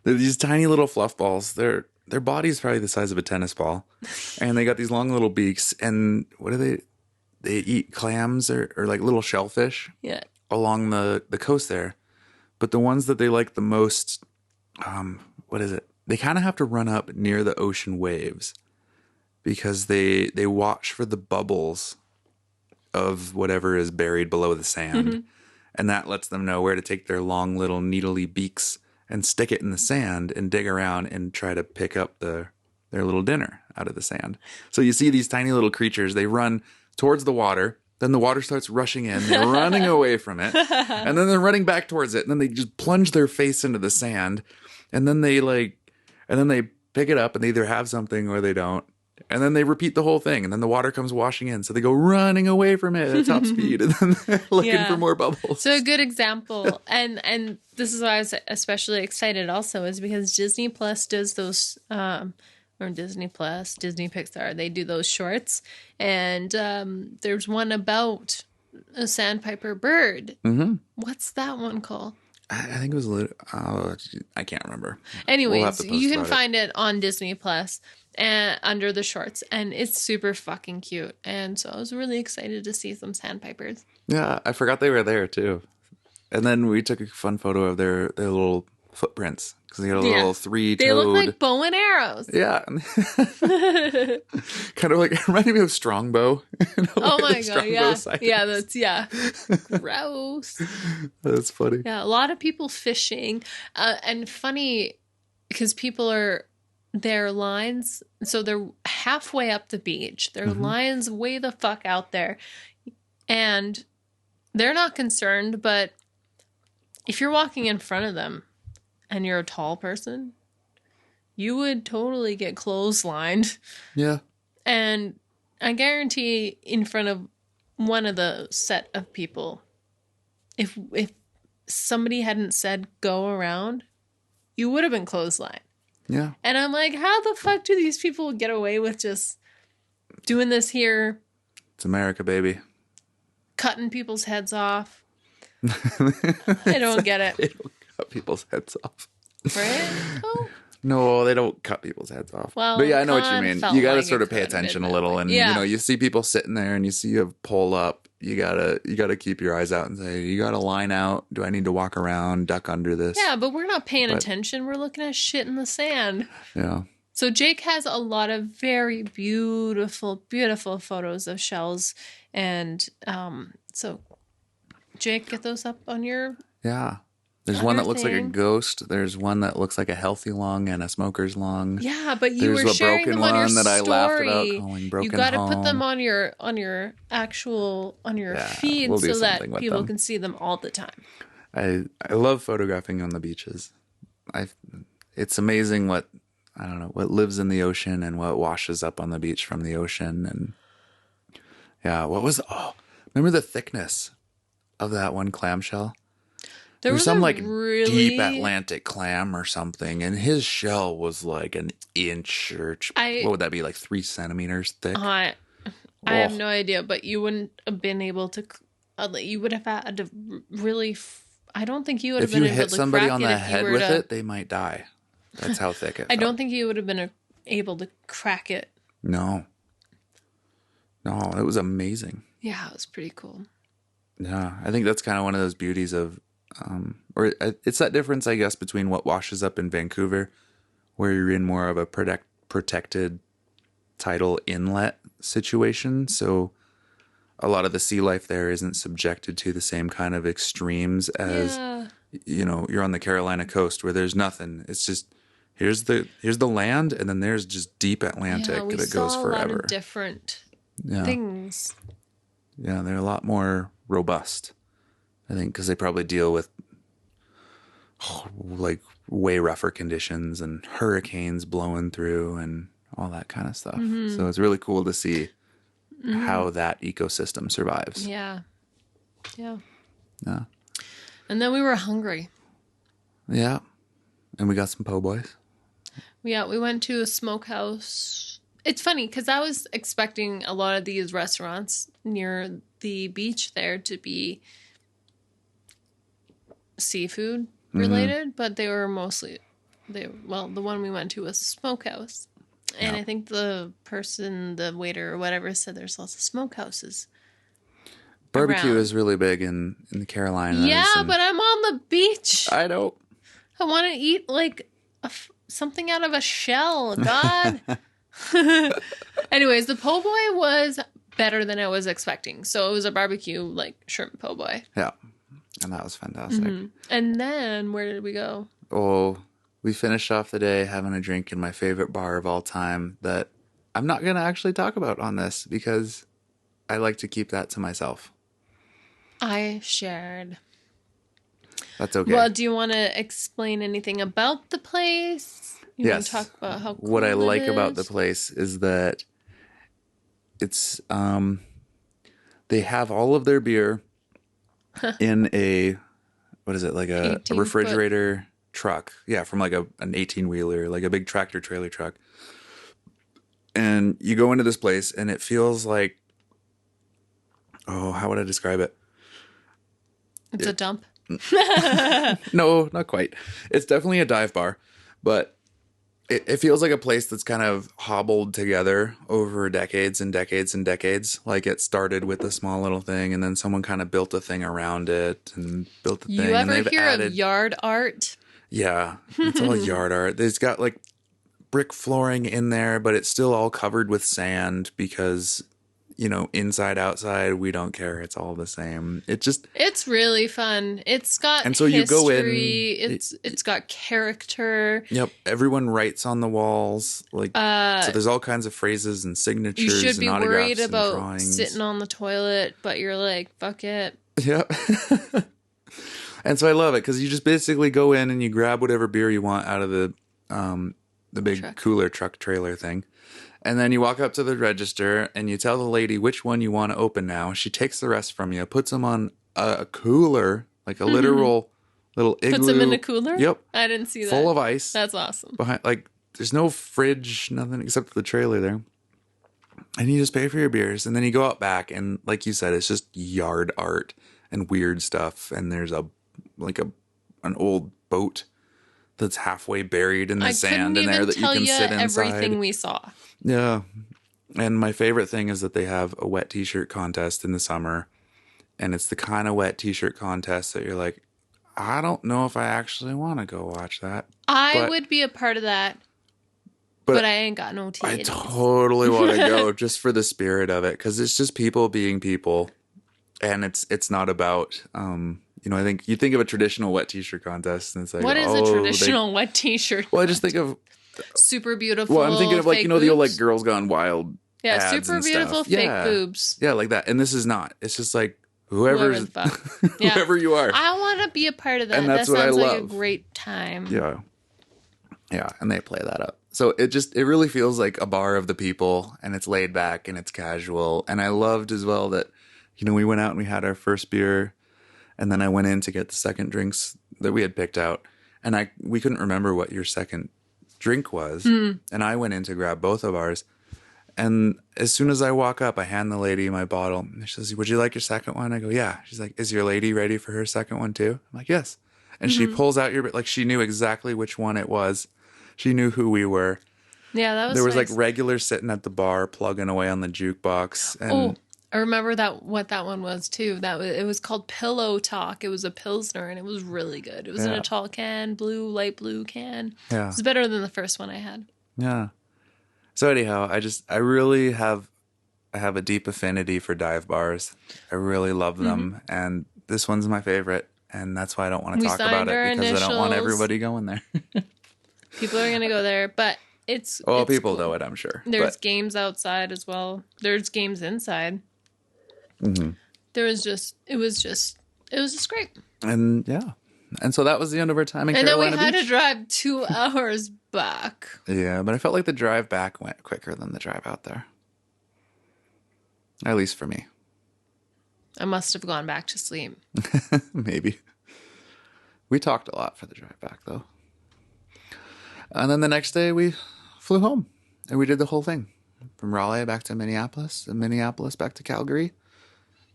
A: They're these tiny little fluff balls. Their body's probably the size of a tennis ball. And they got these long little beaks. And what do they eat clams or like little shellfish along the coast there. But the ones that they like the most, what is it? They kind of have to run up near the ocean waves because they watch for the bubbles of whatever is buried below the sand. Mm-hmm. And that lets them know where to take their long little needly beaks and stick it in the sand and dig around and try to pick up their little dinner out of the sand. So you see these tiny little creatures, they run towards the water, then the water starts rushing in, they're running away from it, and then they're running back towards it, and then they just plunge their face into the sand, and then they pick it up and they either have something or they don't. And then they repeat the whole thing, and then the water comes washing in. So they go running away from it at top speed, and then they're looking for more bubbles.
B: So a good example, and this is why I was especially excited also, is because Disney Plus does those, or Disney Plus, Disney Pixar, they do those shorts. And there's one about a sandpiper bird. Mm-hmm. What's that one called?
A: I think it was I can't remember.
B: Anyways, you can find it on Disney Plus and under the shorts, and it's super fucking cute. And so I was really excited to see some sandpipers.
A: Yeah, I forgot they were there too. And then we took a fun photo of their little footprints because they got a little three-toed.
B: They look like bow and arrows.
A: Yeah. Kind of like, it reminded me of Strongbow.
B: Oh my God, yeah. Gross.
A: That's funny.
B: Yeah, a lot of people fishing. And funny, because people are, their lines, so they're halfway up the beach. Their lines way the fuck out there. And they're not concerned, but if you're walking in front of them, and you're a tall person, you would totally get clotheslined. Yeah. And I guarantee in front of one of the set of people, if somebody hadn't said go around, you would have been clotheslined. Yeah. And I'm like, how the fuck do these people get away with just doing this here?
A: It's America, baby.
B: Cutting people's heads off. I don't get it.
A: They don't cut people's heads off.
B: Right? Oh.
A: No, they don't cut people's heads off. Well, but yeah, I know what you mean. You got to sort of pay attention a little, and you know, you see people sitting there, and you see a pole up. You gotta keep your eyes out and say, you got a line out. Do I need to walk around, duck under this?
B: Yeah, but we're not paying attention. We're looking at shit in the sand. Yeah. So Jake has a lot of very beautiful, beautiful photos of shells, and so Jake, get those up on your...
A: Yeah. There's one that looks like a ghost. There's one that looks like a healthy lung and a smoker's lung.
B: Yeah, but you were sharing them on your story. There's a broken one that I laughed about calling broken home. You got to put them on your actual feed so that people can see them all the time.
A: I love photographing on the beaches. It's amazing what lives in the ocean and what washes up on the beach from the ocean. And yeah, remember the thickness of that one clamshell? There was some deep Atlantic clam or something, and his shell was like an inch or what would that be, like 3 centimeters thick?
B: I have no idea, but you wouldn't have been able to. You would have had to really. I don't think you would have been able to. If you hit somebody on the head with it,
A: they might die. That's how thick it.
B: I don't think you would have been able to crack it.
A: No, it was amazing.
B: Yeah, it was pretty cool.
A: Yeah, I think that's kind of one of those beauties of. It's that difference, I guess, between what washes up in Vancouver, where you're in more of a protected tidal inlet situation. So a lot of the sea life there isn't subjected to the same kind of extremes as, you're on the Carolina coast where there's nothing. It's just, here's the land, and then there's just deep Atlantic that goes forever. A lot of
B: different things.
A: Yeah, they're a lot more robust. I think because they probably deal with way rougher conditions and hurricanes blowing through and all that kind of stuff. Mm-hmm. So it's really cool to see how that ecosystem survives.
B: Yeah. And then we were hungry.
A: Yeah. And we got some po' boys.
B: Yeah, we went to a smokehouse. It's funny because I was expecting a lot of these restaurants near the beach there to be seafood related, but they were mostly the one we went to was a smokehouse, and I think the waiter or whatever said there's lots of smokehouses.
A: Barbecue is really big in the Carolinas.
B: Yeah, but I'm on the beach.
A: I know.
B: I want to eat like something out of a shell. God. Anyways, the po' boy was better than I was expecting. So it was a barbecue like shrimp po' boy.
A: Yeah. And that was fantastic. Mm-hmm.
B: And then where did we go?
A: Oh, we finished off the day having a drink in my favorite bar of all time that I'm not going to actually talk about on this because I like to keep that to myself.
B: I shared.
A: That's okay.
B: Well, do you want to explain anything about the place? You
A: yes.
B: Want to talk about how cool
A: what I like about the place is that it's they have all of their beer in a refrigerator truck. Yeah, from like an 18-wheeler, like a big tractor trailer truck. And you go into this place and it feels like, how would I describe it?
B: It's a dump.
A: No, not quite. It's definitely a dive bar, but it feels like a place that's kind of hobbled together over decades and decades and decades. Like it started with a small little thing, and then someone kind of built a thing around it and built the thing.
B: You ever hear of yard art?
A: Yeah, it's all yard art. There's got like brick flooring in there, but it's still all covered with sand because, inside, outside, we don't care. It's all the same. It's really
B: fun. It's got
A: and so
B: history.
A: You go in.
B: It's got character.
A: Yep. Everyone writes on the walls. So there's all kinds of phrases and signatures.
B: You should be
A: and
B: worried about
A: drawings.
B: Sitting on the toilet, but you're like, fuck it.
A: Yep. And so I love it because you just basically go in and you grab whatever beer you want out of the big cooler truck trailer thing. And then you walk up to the register and you tell the lady which one you want to open now. She takes the rest from you, puts them on a cooler, like a literal little igloo.
B: Puts them in a cooler?
A: Yep.
B: I didn't see that.
A: Full of ice.
B: That's awesome.
A: There's no fridge, nothing except the trailer there. And you just pay for your beers. And then you go out back and like you said, it's just yard art and weird stuff. And there's an old boat that's halfway buried in the sand in there that you can sit inside.
B: Everything we saw.
A: Yeah. And my favorite thing is that they have a wet t-shirt contest in the summer. And it's the kind of wet t-shirt contest that you're like, I don't know if I actually want to go watch that.
B: I would be a part of that. But I ain't got no titties.
A: I totally want to go just for the spirit of it. Because it's just people being people. And it's not about, I think you think of a traditional wet t-shirt contest and it's like,
B: what is a traditional wet t-shirt
A: Well, I just think of
B: super beautiful.
A: Well, I'm thinking of
B: the
A: old like Girls Gone Wild.
B: Yeah,
A: ads
B: super beautiful fake boobs.
A: Yeah, like that. And this is not. It's just like whoever you are.
B: I want to be a part of that.
A: And that's
B: that
A: what
B: sounds
A: I
B: like
A: love.
B: a great time.
A: Yeah. Yeah, and they play that up. So it really feels like a bar of the people, and it's laid back and it's casual. And I loved as well that, we went out and we had our first beer, and then I went in to get the second drinks that we had picked out, and we couldn't remember what your second drink was, and I went in to grab both of ours, and as soon as I walk up, I hand the lady my bottle, and she says, "Would you like your second one?" I go, "Yeah." She's like, "Is your lady ready for her second one too?" I'm like, "Yes." And she pulls out like she knew exactly which one it was. She knew who we were.
B: Yeah, that was
A: There was
B: nice.
A: like regulars sitting at the bar plugging away on the jukebox. And
B: I remember what that one was too. It was called Pillow Talk. It was a Pilsner and it was really good. It was in a tall can, light blue can.
A: Yeah.
B: It was better than the first one I had.
A: Yeah. So anyhow, I really have a deep affinity for dive bars. I really love them. And this one's my favorite. And that's why I don't want to talk about it because I don't want everybody going there.
B: People are going to go there, but it's
A: people
B: cool.
A: know it, I'm sure.
B: There's games outside as well. There's games inside. Mm-hmm. It was just great.
A: And yeah. And so that was the end of our time in Carolina Beach.
B: And then we had to drive 2 hours back.
A: Yeah, but I felt like the drive back went quicker than the drive out there. At least for me.
B: I must have gone back to sleep.
A: Maybe. We talked a lot for the drive back, though. And then the next day we flew home and we did the whole thing from Raleigh back to Minneapolis and Minneapolis back to Calgary.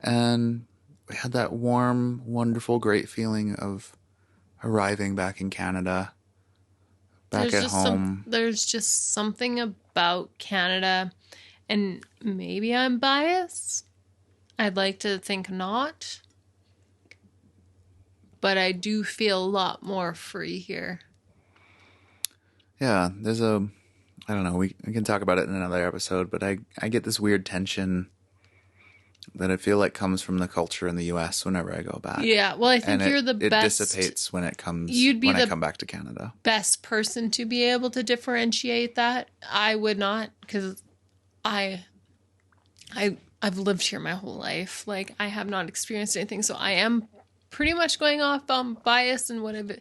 A: And we had that warm, wonderful, great feeling of arriving back in Canada, back at home.
B: There's just something about Canada, and maybe I'm biased. I'd like to think not. But I do feel a lot more free here.
A: Yeah, there's I don't know, we can talk about it in another episode, but I get this weird tension that I feel like comes from the culture in the U.S. whenever I go back.
B: Yeah, well, I think you're the best.
A: It dissipates when I come back to Canada.
B: Best person to be able to differentiate that. I would not, because I've lived here my whole life. Like, I have not experienced anything, so I am pretty much going off on bias and what I've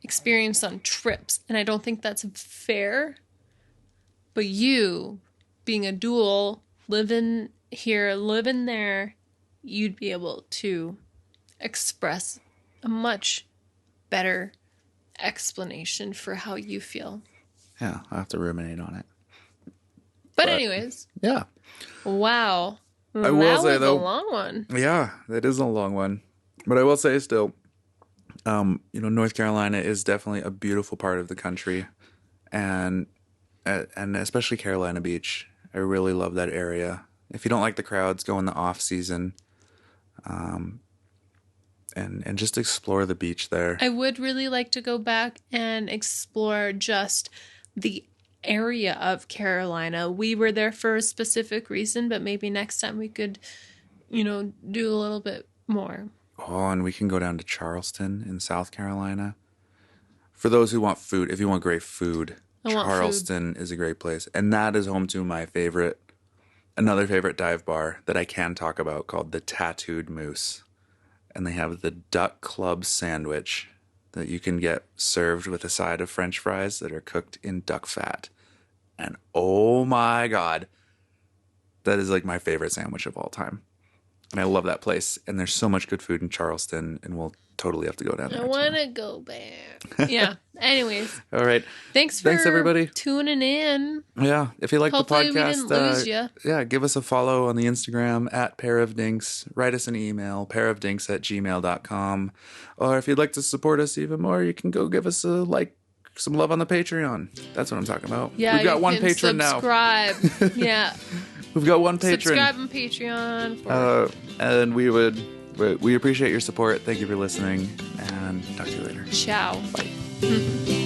B: experienced on trips, and I don't think that's fair. But you, being a dual, living here, living there, you'd be able to express a much better explanation for how you feel.
A: Yeah, I'll have to ruminate on it.
B: But anyways.
A: Yeah.
B: Wow.
A: I will say, though,
B: a long one.
A: Yeah, that is a long one. But I will say still, North Carolina is definitely a beautiful part of the country. And especially Carolina Beach. I really love that area. If you don't like the crowds, go in the off season. And just explore the beach there.
B: I would really like to go back and explore just the area of Carolina. We were there for a specific reason, but maybe next time we could, do a little bit more.
A: Oh, and we can go down to Charleston in South Carolina. For those who want food, if you want great food, Charleston is a great place. And that is home to another favorite dive bar that I can talk about called the Tattooed Moose. And they have the Duck Club sandwich that you can get served with a side of French fries that are cooked in duck fat. And oh my God, that is like my favorite sandwich of all time. And I love that place. And there's so much good food in Charleston, and we'll totally have to go down there.
B: I want to go back. Yeah. Anyways.
A: All right.
B: Thanks everybody tuning in.
A: Yeah. If you like
B: Hopefully
A: the podcast,
B: we didn't lose you.
A: Yeah, give us a follow on the Instagram @pairofdinks. Write us an email, pairofdinks@gmail.com. Or if you'd like to support us even more, you can go give us some love on the Patreon. That's what I'm talking about.
B: Yeah,
A: we've got one patron
B: subscribe.
A: now.
B: Yeah.
A: We've got one patron.
B: Subscribe on Patreon.
A: And we appreciate your support. Thank you for listening, and talk to you later.
B: Ciao.
A: Bye.